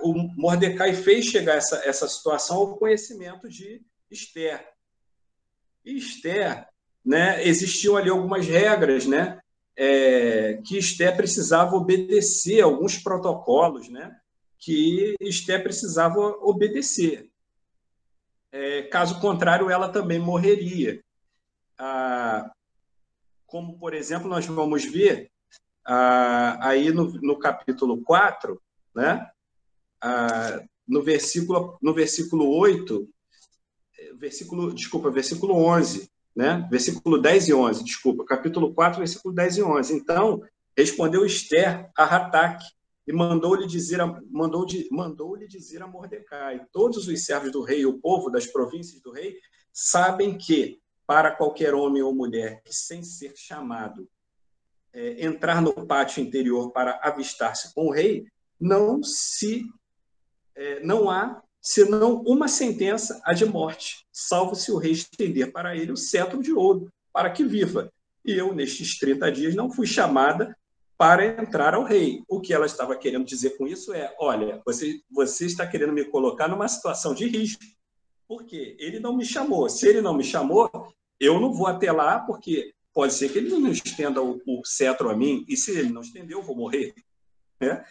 o Mordecai fez chegar essa situação ao conhecimento de Esther. E Esther, né, existiam ali algumas regras, né, que Esther precisava obedecer alguns protocolos, né? Que Esther precisava obedecer. Caso contrário, ela também morreria. Como, por exemplo, nós vamos ver aí no capítulo 4, né? No versículo 8, versículo 11, né? Versículo 10 e 11, desculpa, capítulo 4, versículo 10 e 11. Então, respondeu Esther a Hataque e mandou-lhe dizer a Mordecai: todos os servos do rei e o povo das províncias do rei sabem que, para qualquer homem ou mulher que, sem ser chamado, entrar no pátio interior para avistar-se com o rei, não há senão uma sentença, a de morte, salvo se o rei estender para ele o cetro de ouro, para que viva. E eu, nestes 30 dias, não fui chamada para entrar ao rei. O que ela estava querendo dizer com isso olha, você está querendo me colocar numa situação de risco, porque ele não me chamou. Se ele não me chamou, eu não vou até lá, porque pode ser que ele não estenda o cetro a mim, e se ele não estender, eu vou morrer. Né?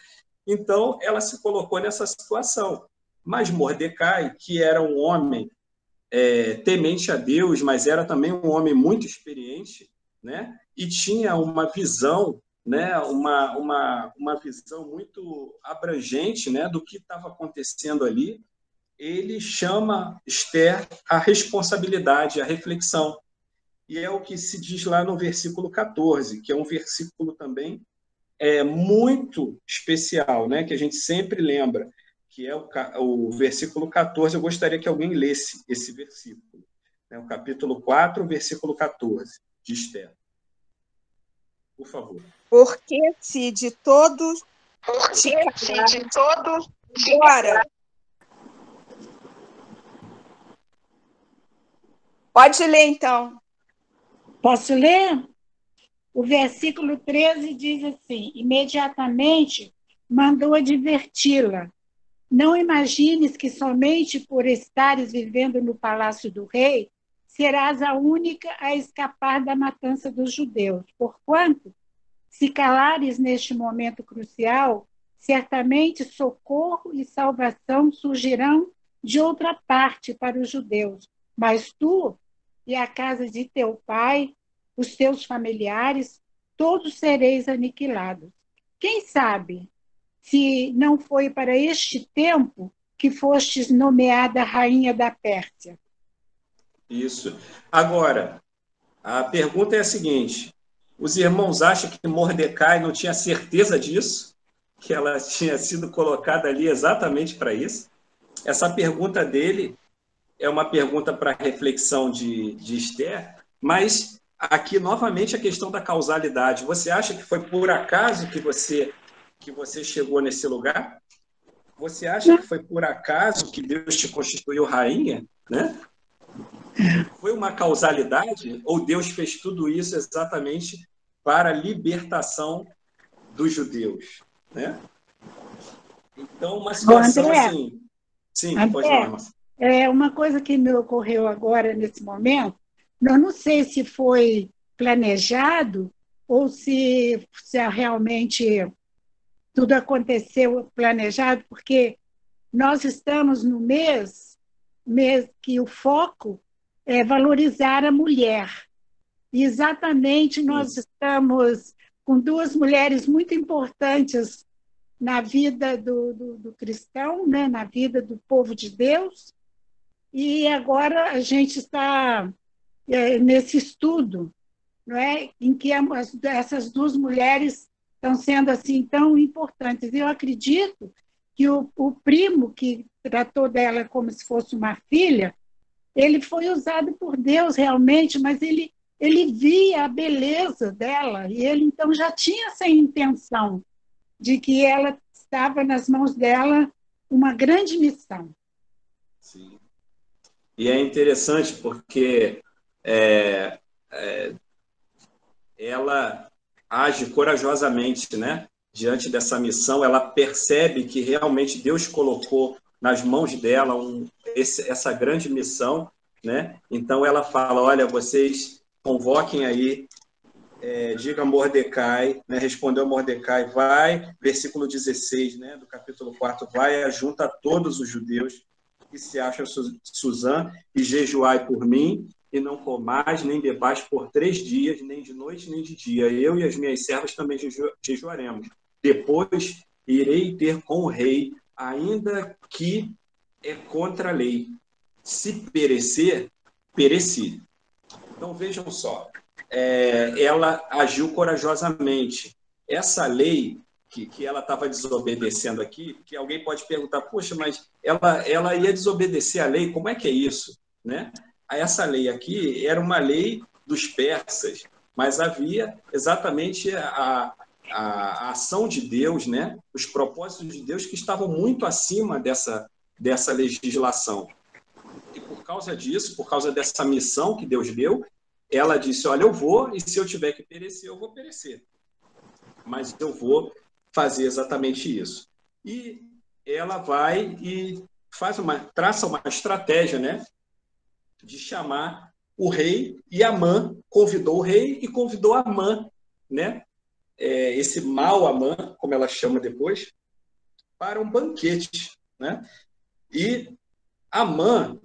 Então, ela se colocou nessa situação. Mas Mordecai, que era um homem temente a Deus, mas era também um homem muito experiente, né? E tinha uma visão, né? uma visão muito abrangente, né? Do que estava acontecendo ali. Ele chama Esther à responsabilidade, à reflexão. E é o que se diz lá no versículo 14, que é um versículo também muito especial, né? Que a gente sempre lembra, que é o versículo 14. Eu gostaria que alguém lesse esse versículo. O capítulo 4, versículo 14, de Esther. Por favor. Porque se de todos... Bora! Pode ler, então. Posso ler? O versículo 13 diz assim: imediatamente mandou adverti-la: não imagines que somente por estares vivendo no palácio do rei serás a única a escapar da matança dos judeus. Porquanto, se calares neste momento crucial, certamente socorro e salvação surgirão de outra parte para os judeus. Mas tu e a casa de teu pai, os teus familiares, todos sereis aniquilados. Quem sabe se não foi para este tempo que fostes nomeada rainha da Pérsia? Isso. Agora, a pergunta é a seguinte: os irmãos acham que Mordecai não tinha certeza disso? Que ela tinha sido colocada ali exatamente para isso? Essa pergunta dele é uma pergunta para reflexão de Esther, mas aqui, novamente, a questão da causalidade. Você acha que foi por acaso que você chegou nesse lugar? Você acha que foi por acaso que Deus te constituiu rainha? Né? Foi uma causalidade? Ou Deus fez tudo isso exatamente para a libertação dos judeus? Né? Então, uma situação André, assim... Sim, André, pode falar, Marcelo. Uma coisa que me ocorreu agora, nesse momento, eu não sei se foi planejado ou se realmente tudo aconteceu planejado, porque nós estamos no mês que o foco é valorizar a mulher. E exatamente nós estamos com duas mulheres muito importantes na vida do cristão, né? Na vida do povo de Deus, e agora a gente está nesse estudo, não é? Em que essas duas mulheres estão sendo assim tão importantes. Eu acredito que o primo que tratou dela como se fosse uma filha, ele foi usado por Deus realmente, mas ele via a beleza dela, e ele então já tinha essa intenção de que ela estava nas mãos dela uma grande missão. Sim. E é interessante porque ela age corajosamente, né? Diante dessa missão. Ela percebe que realmente Deus colocou nas mãos dela essa grande missão, né? Então ela fala: olha, vocês convoquem aí diga a Mordecai, né, respondeu Mordecai, vai, versículo 16, né, do capítulo 4, vai, ajunta todos os judeus que se acham Suzã, e jejuai por mim, e não comais nem bebais por 3 dias, nem de noite nem de dia. Eu e as minhas servas também jejuaremos. Depois irei ter com o rei, ainda que é contra a lei. Se perecer, pereci. Então, vejam só, ela agiu corajosamente. Essa lei que ela estava desobedecendo aqui, que alguém pode perguntar, poxa, mas ela ia desobedecer a lei, como é que é isso? Né? Essa lei aqui era uma lei dos persas, mas havia exatamente a ação de Deus, né? Os propósitos de Deus que estavam muito acima dessa legislação. E por causa disso, por causa dessa missão que Deus deu, ela disse, olha, eu vou, e se eu tiver que perecer, eu vou perecer. Mas eu vou fazer exatamente isso. E ela vai e traça uma estratégia, né, de chamar o rei, e Amã convidou o rei e convidou Amã, né, esse mau Amã, como ela chama depois, para um banquete. Né? E Amã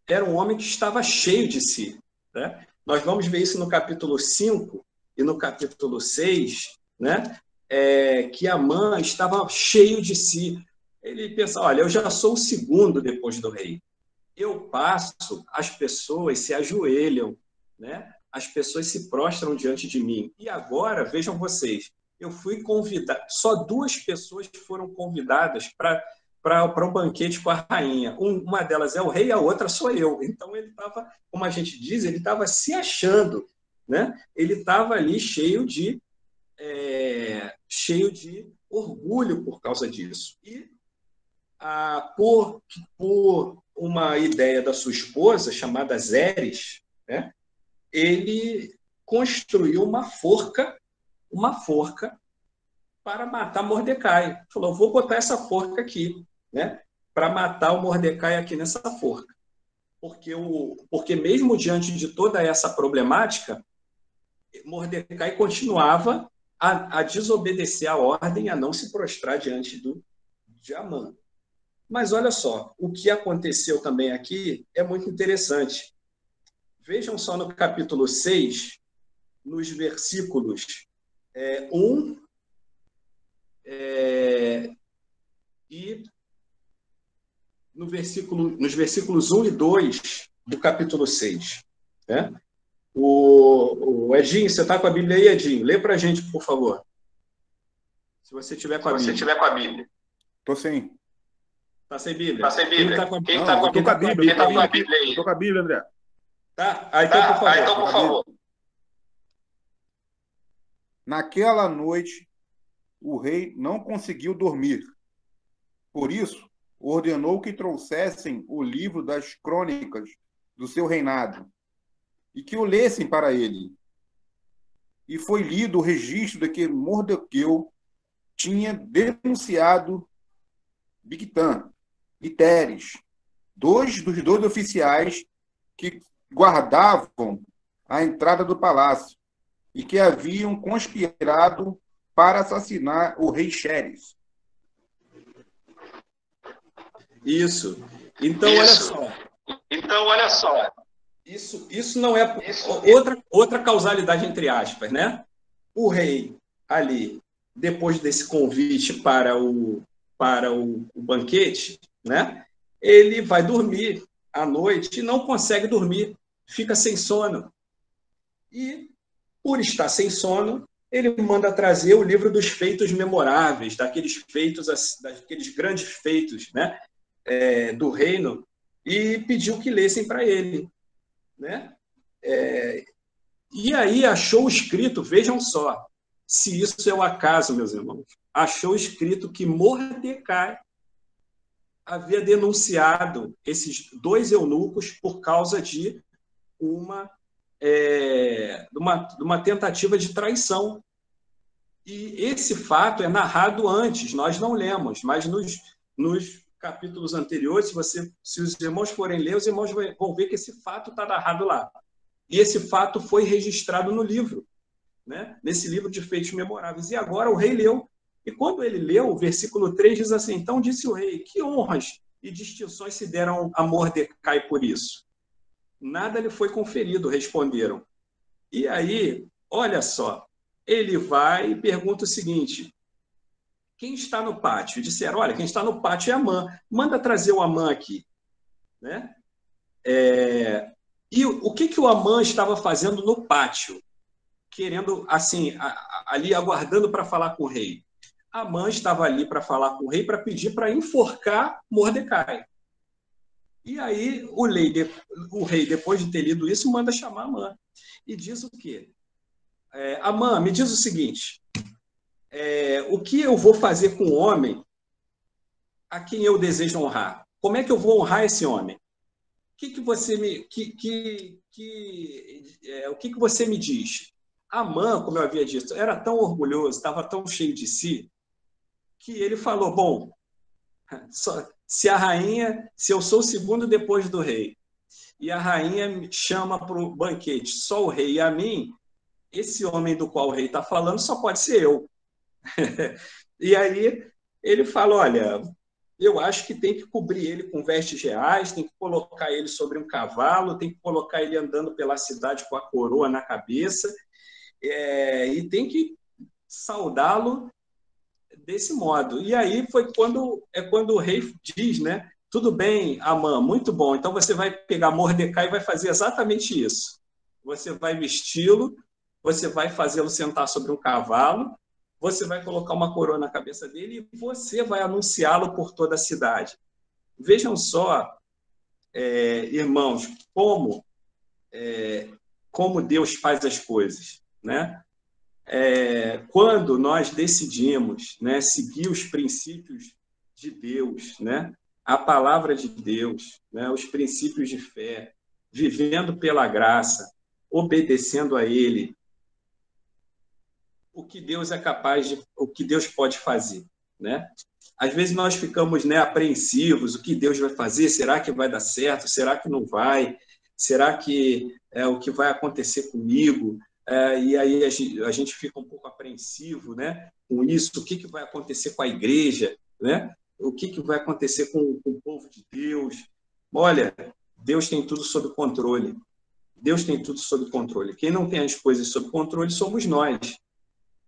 era um homem que estava cheio de si. Né? Nós vamos ver isso no capítulo 5 e no capítulo 6, né? Que Amã estava cheio de si. Ele pensa, olha, eu já sou o segundo depois do rei. Eu passo, as pessoas se ajoelham, né? As pessoas se prostram diante de mim. E agora, vejam vocês, eu fui convidado, só 2 pessoas foram convidadas para um banquete com a rainha. Uma delas é o rei, a outra sou eu. Então ele estava, como a gente diz, ele estava se achando, né? Ele estava ali cheio de orgulho por causa disso. E por uma ideia da sua esposa, chamada Zeres, né? Ele construiu uma forca para matar Mordecai. Falou, vou botar essa forca aqui, né, para matar o Mordecai aqui nessa forca. Porque mesmo diante de toda essa problemática, Mordecai continuava a desobedecer a ordem, a não se prostrar diante de Amã. Mas olha só, o que aconteceu também aqui é muito interessante. Vejam só no capítulo 6, nos versículos 1 e nos versículos 1 e 2 do capítulo 6. Né? O Edinho, você está com a Bíblia aí, Edinho? Lê para a gente, por favor. Se você tiver com a Bíblia. Estou sem. Está sem Bíblia? Está sem Bíblia. Quem está com a Bíblia? Estou com a Bíblia, André. Tá? Então, por favor. Naquela noite, o rei não conseguiu dormir. Por isso, ordenou que trouxessem o livro das crônicas do seu reinado e que o lessem para ele. E foi lido o registro de que Mardoqueu tinha denunciado Bigtã e Teres, 2 dos 2 oficiais que guardavam a entrada do palácio e que haviam conspirado para assassinar o rei Xerez. Isso. Então, olha só. Isso não é outra causalidade, entre aspas, né? O rei ali, depois desse convite para o banquete, né? Ele vai dormir à noite e não consegue dormir, fica sem sono. E, por estar sem sono, ele manda trazer o livro dos feitos memoráveis, daqueles grandes feitos, né? Do reino, e pediu que lessem para ele. Né? E aí achou escrito, vejam só, se isso é o acaso, meus irmãos, achou escrito que Mordecai havia denunciado esses 2 eunucos por causa de uma tentativa de traição. E esse fato é narrado antes, nós não lemos, mas nos capítulos anteriores, se os irmãos forem ler, os irmãos vão ver que esse fato está narrado lá. E esse fato foi registrado no livro. né, nesse livro de feitos memoráveis. E agora o rei leu. E quando ele leu, o versículo 3 diz assim: então disse o rei, que honras e distinções se deram a Mordecai por isso? Nada lhe foi conferido, responderam. E aí, olha só, ele vai e pergunta o seguinte: quem está no pátio? E disseram: olha, quem está no pátio é Amã. Manda trazer o Amã aqui. Né? E o que o Amã estava fazendo no pátio? Querendo, assim, ali aguardando para falar com o rei. Amã estava ali para falar com o rei, para pedir para enforcar Mordecai. E aí o rei, depois de ter lido isso, manda chamar Amã. E diz o quê? Amã, me diz o seguinte: o que eu vou fazer com o homem a quem eu desejo honrar? Como é que eu vou honrar esse homem? O que você me diz? Amã, como eu havia dito, era tão orgulhoso, estava tão cheio de si, que ele falou: bom, se eu sou o segundo depois do rei, e a rainha me chama para o banquete só o rei e a mim, esse homem do qual o rei está falando só pode ser eu. E aí ele fala: olha, eu acho que tem que cobrir ele com vestes reais, tem que colocar ele sobre um cavalo, tem que colocar ele andando pela cidade com a coroa na cabeça, e tem que saudá-lo desse modo. E aí foi quando o rei diz, né? Tudo bem, Amã, muito bom. Então você vai pegar Mordecai e vai fazer exatamente isso. Você vai vesti-lo, você vai fazê-lo sentar sobre um cavalo, você vai colocar uma coroa na cabeça dele e você vai anunciá-lo por toda a cidade. Vejam só, irmãos, como Deus faz as coisas, né? Quando nós decidimos, né, seguir os princípios de Deus, né, a palavra de Deus, né, os princípios de fé, vivendo pela graça, obedecendo a Ele, o que Deus é capaz de, o que Deus pode fazer, né? Às vezes nós ficamos, né, apreensivos: o que Deus vai fazer? Será que vai dar certo? Será que não vai? Será que o que vai acontecer comigo? E aí a gente fica um pouco apreensivo, né, com isso. O que vai acontecer com a igreja, né? O que vai acontecer com o povo de Deus? Olha, Deus tem tudo sob controle. Deus tem tudo sob controle. Quem não tem as coisas sob controle somos nós.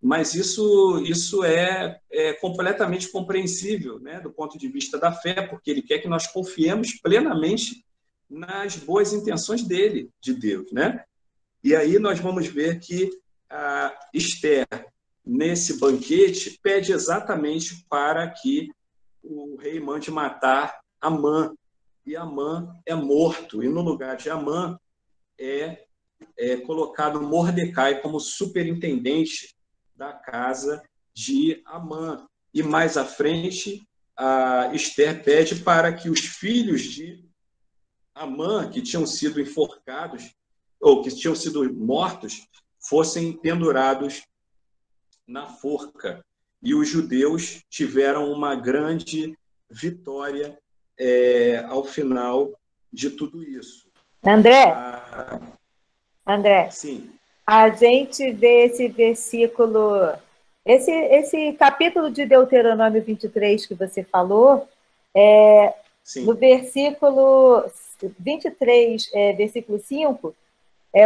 Mas isso é completamente compreensível, né, do ponto de vista da fé, porque Ele quer que nós confiemos plenamente nas boas intenções dele, de Deus, né? E aí nós vamos ver que a Esther, nesse banquete, pede exatamente para que o rei mande matar Amã. E Amã é morto. E no lugar de Amã é colocado Mordecai como superintendente da casa de Amã. E mais à frente, a Esther pede para que os filhos de Amã, que tinham sido enforcados, ou que tinham sido mortos, fossem pendurados na forca. E os judeus tiveram uma grande vitória ao final de tudo isso. André, sim. A gente vê esse versículo, esse capítulo de Deuteronômio 23 que você falou, no versículo 23, versículo 5,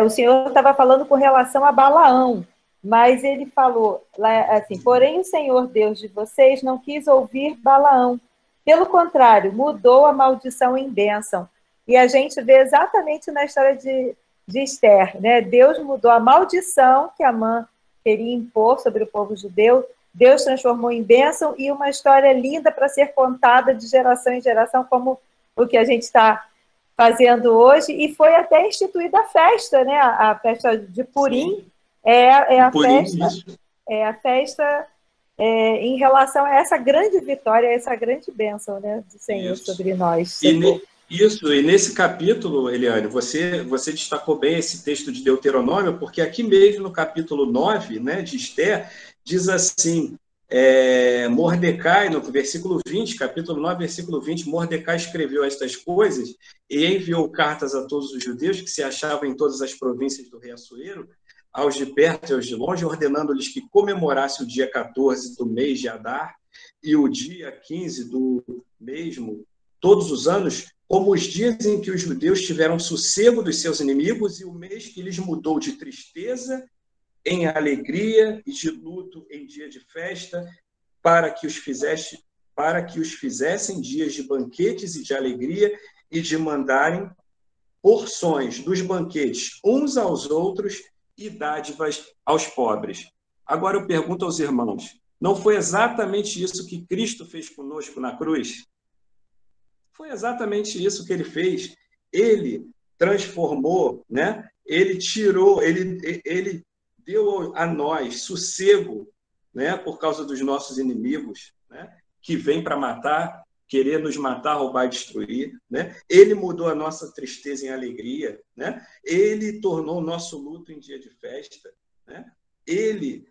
o Senhor estava falando com relação a Balaão, mas ele falou assim: porém o Senhor Deus de vocês não quis ouvir Balaão, pelo contrário, mudou a maldição em bênção. E a gente vê exatamente na história de Esther, né? Deus mudou a maldição que Amã queria impor sobre o povo judeu, Deus transformou em bênção, e uma história linda para ser contada de geração em geração, como o que a gente está fazendo hoje, e foi até instituída a festa, né? A festa de Purim. A festa em relação a essa grande vitória, a essa grande bênção, né, do Senhor sobre nós. E nesse capítulo, Eliane, você destacou bem esse texto de Deuteronômio, porque aqui mesmo no capítulo 9, né, de Esther, diz assim, Mordecai, no versículo 20, capítulo 9, versículo 20, Mordecai escreveu estas coisas e enviou cartas a todos os judeus que se achavam em todas as províncias do rei Assuero, aos de perto e aos de longe, ordenando-lhes que comemorasse o dia 14 do mês de Adar e o dia 15 do mesmo, todos os anos, como os dias em que os judeus tiveram sossego dos seus inimigos e o mês que lhes mudou de tristeza em alegria e de luto em dia de festa, para que os fizessem dias de banquetes e de alegria e de mandarem porções dos banquetes uns aos outros e dádivas aos pobres. Agora eu pergunto aos irmãos, não foi exatamente isso que Cristo fez conosco na cruz? Foi exatamente isso que ele fez. Ele transformou, né? Ele tirou, ele deu a nós sossego, né? Por causa dos nossos inimigos, né? Que vêm para matar, querer nos matar, roubar e destruir, né? Ele mudou a nossa tristeza em alegria, né? Ele tornou o nosso luto em dia de festa, né? Ele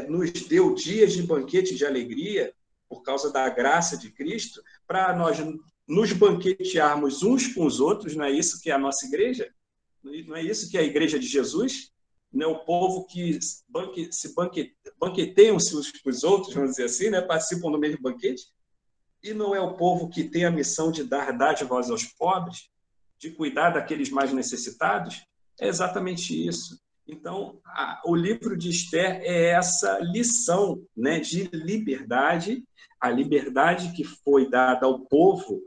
nos deu dias de banquete de alegria por causa da graça de Cristo, para nós nos banquetearmos uns com os outros. Não é isso que é a nossa igreja? Não é isso que é a igreja de Jesus? Não é o povo que se banqueteiam-se uns com os outros, vamos dizer assim, né? Participam do mesmo banquete? E não é o povo que tem a missão de dar dádivas aos pobres, de cuidar daqueles mais necessitados? É exatamente isso. Então, o livro de Esther é essa lição, né, de liberdade, a liberdade que foi dada ao povo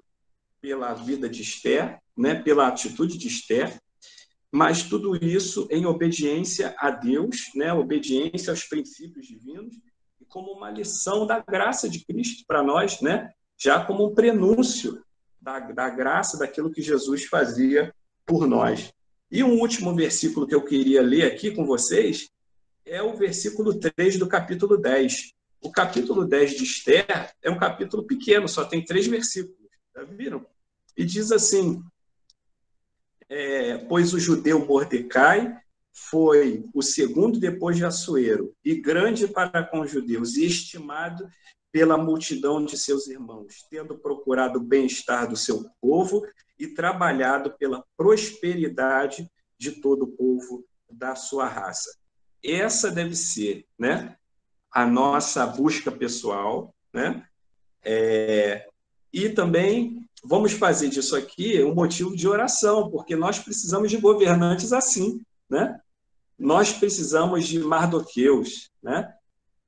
pela vida de Esther, né, pela atitude de Esther, mas tudo isso em obediência a Deus, né, obediência aos princípios divinos, e como uma lição da graça de Cristo para nós, né, já como um prenúncio da graça, daquilo que Jesus fazia por nós. E um último versículo que eu queria ler aqui com vocês é o versículo 3 do capítulo 10. O capítulo 10 de Esther é um capítulo pequeno, só tem 3 versículos. Já viram? E diz assim, pois o judeu Mordecai foi o segundo depois de Assuero, e grande para com os judeus, e estimado pela multidão de seus irmãos, tendo procurado o bem-estar do seu povo e trabalhado pela prosperidade de todo o povo da sua raça. Essa deve ser, né, a nossa busca pessoal, né? E também vamos fazer disso aqui um motivo de oração, porque nós precisamos de governantes assim, né? Nós precisamos de Mardoqueus, né?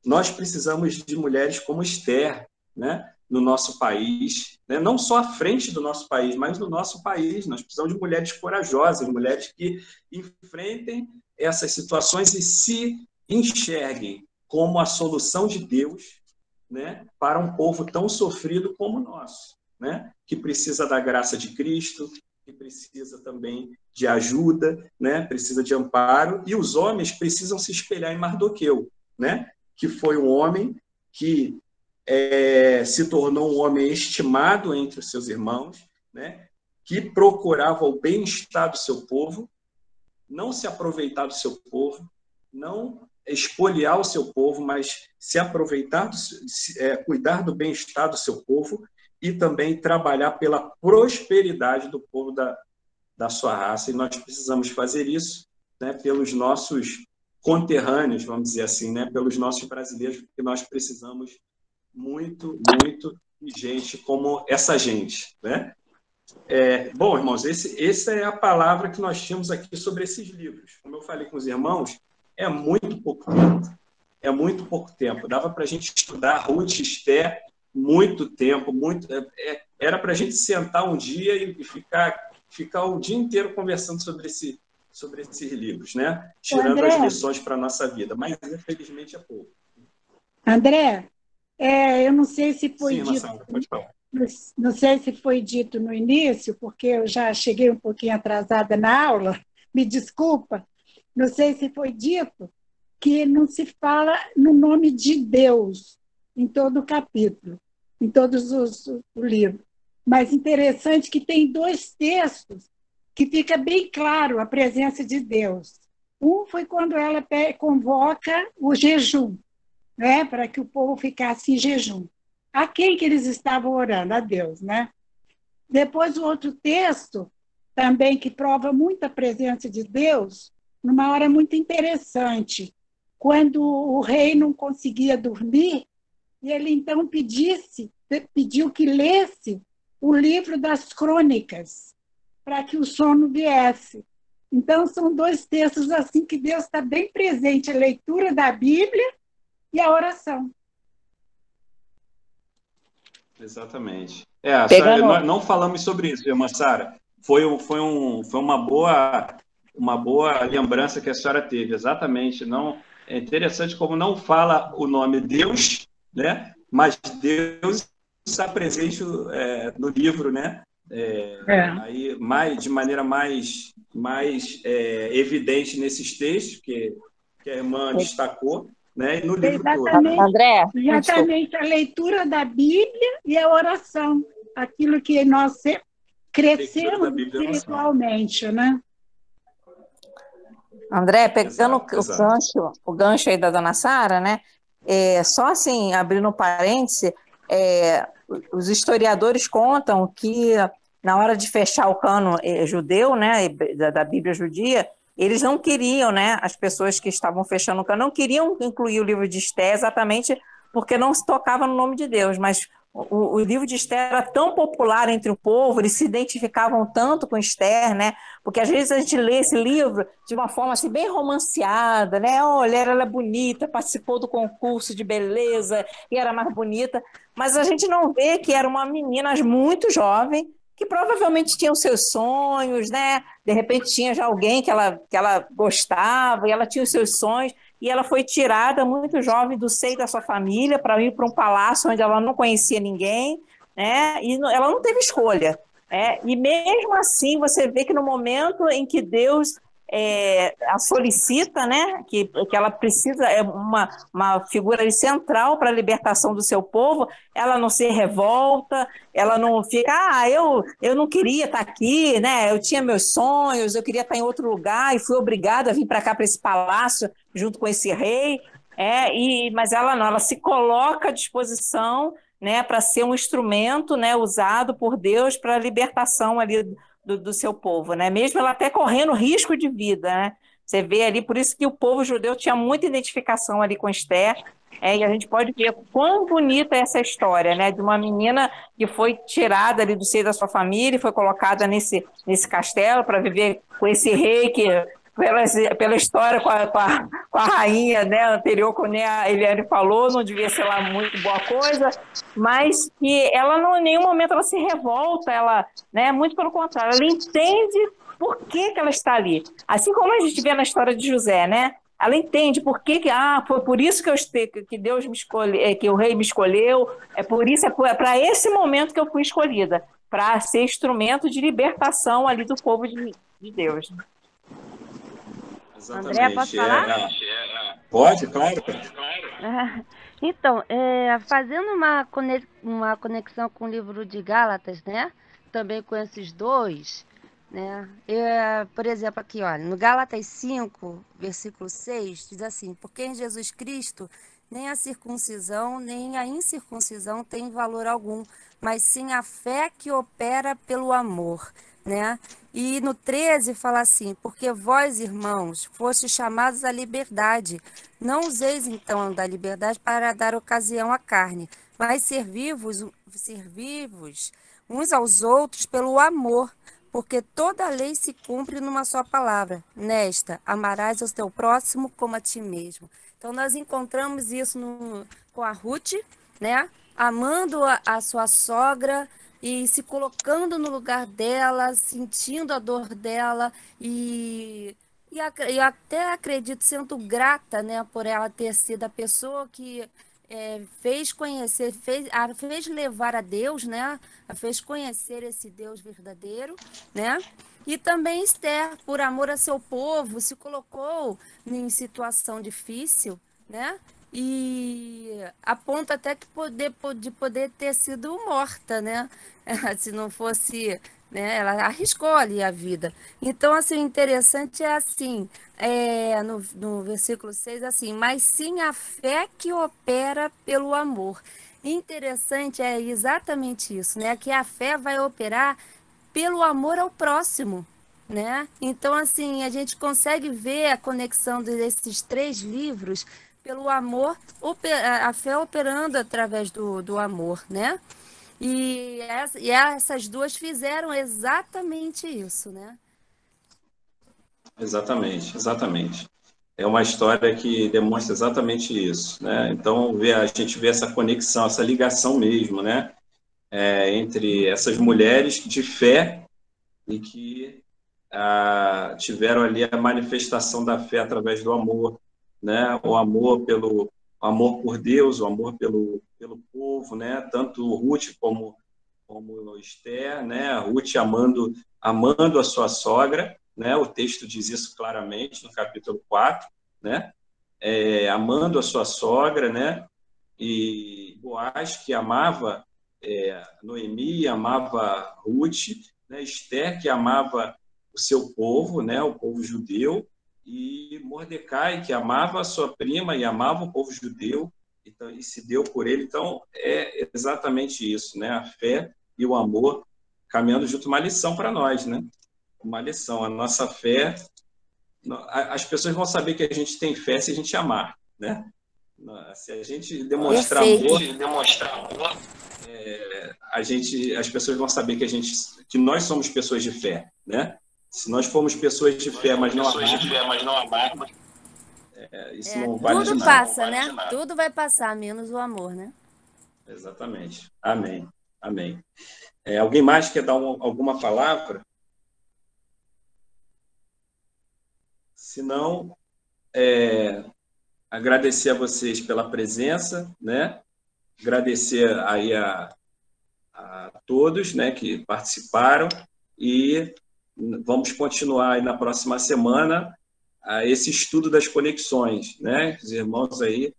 Nós precisamos de mulheres como Esther, né? No nosso país, né? Não só à frente do nosso país, mas no nosso país. Nós precisamos de mulheres corajosas, mulheres que enfrentem essas situações e se enxerguem como a solução de Deus, né? Para um povo tão sofrido como o nosso, né? Que precisa da graça de Cristo, que precisa também de ajuda, né? Precisa de amparo, e os homens precisam se espelhar em Mardoqueu, né? Que foi um homem que se tornou um homem estimado entre os seus irmãos, né? Que procurava o bem-estar do seu povo, não se aproveitar do seu povo, não espoliar o seu povo, mas se aproveitar, cuidar do bem-estar do seu povo e também trabalhar pela prosperidade do povo da sua raça. E nós precisamos fazer isso, né, pelos nossos conterrâneos, vamos dizer assim, né, pelos nossos brasileiros, porque nós precisamos muito, muito de gente como essa gente, né? Bom, irmãos, essa é a palavra que nós tínhamos aqui sobre esses livros. Como eu falei com os irmãos, é muito pouco tempo. É muito pouco tempo. Dava para a gente estudar Ruth e Esther muito tempo. Era para a gente sentar um dia e ficar o dia inteiro conversando sobre esses livros, né? Tirando André, as lições para a nossa vida. Mas, infelizmente, é pouco. André, eu não sei se foi Sim, dito. Sandra, pode falar. Não sei se foi dito no início, porque eu já cheguei um pouquinho atrasada na aula, me desculpa. Não sei se foi dito que não se fala no nome de Deus em todo o capítulo, em todos o livro. Mas interessante que tem 2 textos que fica bem claro a presença de Deus. Um foi quando ela convoca o jejum, né, para que o povo ficasse em jejum. A quem que eles estavam orando? A Deus, né? Depois, o outro texto, também que prova muita presença de Deus, numa hora muito interessante, quando o rei não conseguia dormir, e ele então pediu que lesse o livro das crônicas, para que o sono viesse. Então, são dois textos assim que Deus está bem presente, a leitura da Bíblia e a oração. Exatamente. A senhora, nós não falamos sobre isso, irmã Sara. Foi uma boa lembrança que a senhora teve, exatamente. Não, é interessante como não fala o nome Deus, né? Mas Deus está presente no livro, né? Aí, de maneira mais evidente nesses textos que a irmã destacou, né? E no livro todo. André, exatamente, a leitura da Bíblia e a oração, aquilo que nós crescemos espiritualmente, né? André, pegando o gancho aí da dona Sara, né? Só assim, abrindo um parêntese, os historiadores contam que na hora de fechar o cano judeu, né, da Bíblia judia, eles não queriam, né, as pessoas que estavam fechando o cano não queriam incluir o livro de Esther exatamente porque não se tocava no nome de Deus, mas o livro de Esther era tão popular entre o povo, eles se identificavam tanto com Esther, né? Porque às vezes a gente lê esse livro de uma forma assim, bem romanceada, né? Olha, ela é bonita, participou do concurso de beleza e era mais bonita, mas a gente não vê que era uma menina muito jovem, que provavelmente tinha os seus sonhos, né? De repente tinha já alguém que ela gostava e ela tinha os seus sonhos, e ela foi tirada muito jovem do seio da sua família para ir para um palácio onde ela não conhecia ninguém, né? E ela não teve escolha. E mesmo assim, você vê que no momento em que Deus a solicita, né? Que ela precisa, uma figura ali central para a libertação do seu povo, ela não se revolta, ela não fica, eu não queria estar aqui, né? Eu tinha meus sonhos, eu queria estar em outro lugar e fui obrigada a vir para cá, para esse palácio, junto com esse rei, mas ela não, ela se coloca à disposição, né, para ser um instrumento, né, usado por Deus para a libertação ali do seu povo, né? Mesmo ela até correndo risco de vida, né? Você vê ali, por isso que o povo judeu tinha muita identificação ali com Esther, e a gente pode ver quão bonita é essa história, né? De uma menina que foi tirada ali do seio da sua família e foi colocada nesse castelo para viver com esse rei que, pela história com a rainha, né, anterior, como a Eliane falou, não devia ser lá muito boa coisa, mas que ela não, em nenhum momento ela se revolta, ela, né, muito pelo contrário, ela entende por que ela está ali. Assim como a gente vê na história de José, né? Ela entende por que foi por isso que Deus me escolheu, que o rei me escolheu, por isso, é para esse momento que eu fui escolhida, para ser instrumento de libertação ali do povo de Deus. Exatamente. André, posso falar? Pode, claro. Então, fazendo uma conexão com o livro de Gálatas, né? Também com esses dois, né? Por exemplo, aqui, olha, no Gálatas 5, versículo 6, diz assim: porque em Jesus Cristo nem a circuncisão nem a incircuncisão tem valor algum, mas sim a fé que opera pelo amor, né? E no 13 fala assim: porque vós, irmãos, fostes chamados à liberdade. Não useis, então, da liberdade para dar ocasião à carne, mas servi-vos uns aos outros pelo amor, porque toda a lei se cumpre numa só palavra: nesta, amarás ao teu próximo como a ti mesmo. Então, nós encontramos isso com a Ruth, né? Amando a sua sogra, e se colocando no lugar dela, sentindo a dor dela e até acredito sendo grata, né, por ela ter sido a pessoa que fez conhecer, fez levar a Deus, né, fez conhecer esse Deus verdadeiro, né? E também Esther, por amor a seu povo, se colocou em situação difícil, né? E a ponto até de poder ter sido morta, né? Se não fosse, né? Ela arriscou ali a vida. Então, assim, o interessante é assim, no versículo 6, assim: mas sim a fé que opera pelo amor. Interessante é exatamente isso, né? Que a fé vai operar pelo amor ao próximo, né? Então, assim, a gente consegue ver a conexão desses 3 livros pelo amor, a fé operando através do amor, né? E essas 2 fizeram exatamente isso, né? Exatamente, exatamente. É uma história que demonstra exatamente isso, né? Então, a gente vê essa conexão, essa ligação mesmo, né? Entre essas mulheres de fé e que tiveram ali a manifestação da fé através do amor, né? O amor por Deus, o amor pelo povo, né? Tanto Ruth como Esther, né? A Ruth amando a sua sogra, né? O texto diz isso claramente no capítulo 4, né? Amando a sua sogra, né? E Boaz, que amava Noemi, amava Ruth, né? Esther, que amava o seu povo, né? O povo judeu, e Mordecai, que amava a sua prima e amava o povo judeu, então, e se deu por ele. Então, é exatamente isso, né? A fé e o amor caminhando junto, uma lição para nós, né? Uma lição. A nossa fé, as pessoas vão saber que a gente tem fé se a gente amar, né? Se a gente demonstrar amor, as pessoas vão saber que nós somos pessoas de fé, né? Se nós formos pessoas de fé, mas não amarmos, isso não vale de tudo nada. passa, né? Tudo vai passar, menos o amor, né? Exatamente. Amém. Amém. Alguém mais quer dar alguma palavra? Se não, agradecer a vocês pela presença, né? Agradecer aí a todos, né, que participaram, e vamos continuar aí na próxima semana esse estudo das conexões, né? Os irmãos aí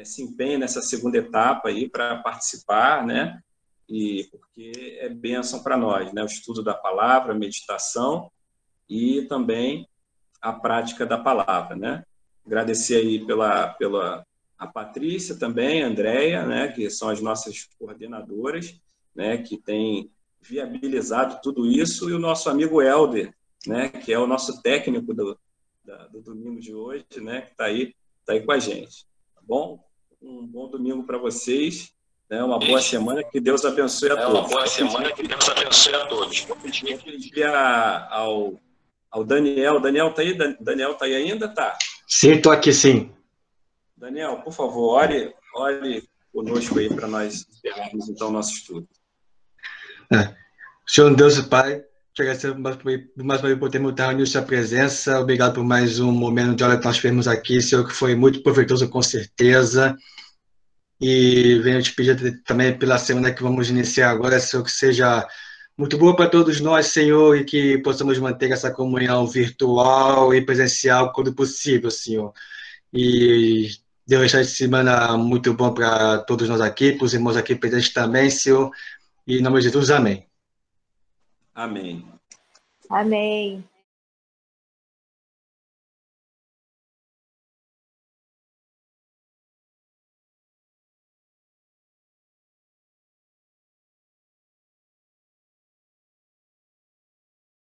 se empenham nessa segunda etapa aí para participar, né? E porque é bênção para nós, né? O estudo da palavra, a meditação e também a prática da palavra, né? Agradecer aí a Patrícia também, a Andréia, né? Que são as nossas coordenadoras, né? Que tem viabilizado tudo isso, e o nosso amigo Helder, né? Que é o nosso técnico do domingo de hoje, né? Que está aí com a gente, tá bom? Um bom domingo para vocês, né? Uma boa semana, que Deus abençoe a todos. Uma boa semana, que Deus abençoe a todos. Vou pedir ao Daniel. Daniel está aí? Daniel está aí ainda? Tá. Sim, estou aqui, sim. Daniel, por favor, ore conosco aí para nós encerrarmos então o nosso estudo. Senhor Deus e Pai, te agradecemos mais uma vez por termos reunido sua presença. Obrigado por mais um momento de aula que nós tivemos aqui, Senhor, que foi muito proveitoso, com certeza. E venho te pedir também pela semana que vamos iniciar agora, Senhor, que seja muito boa para todos nós, Senhor, e que possamos manter essa comunhão virtual e presencial quando possível, Senhor. E Deus deixar essa semana muito bom para todos nós aqui, para os irmãos aqui presentes também, Senhor. E em nome de Jesus, amém. Amém. Amém.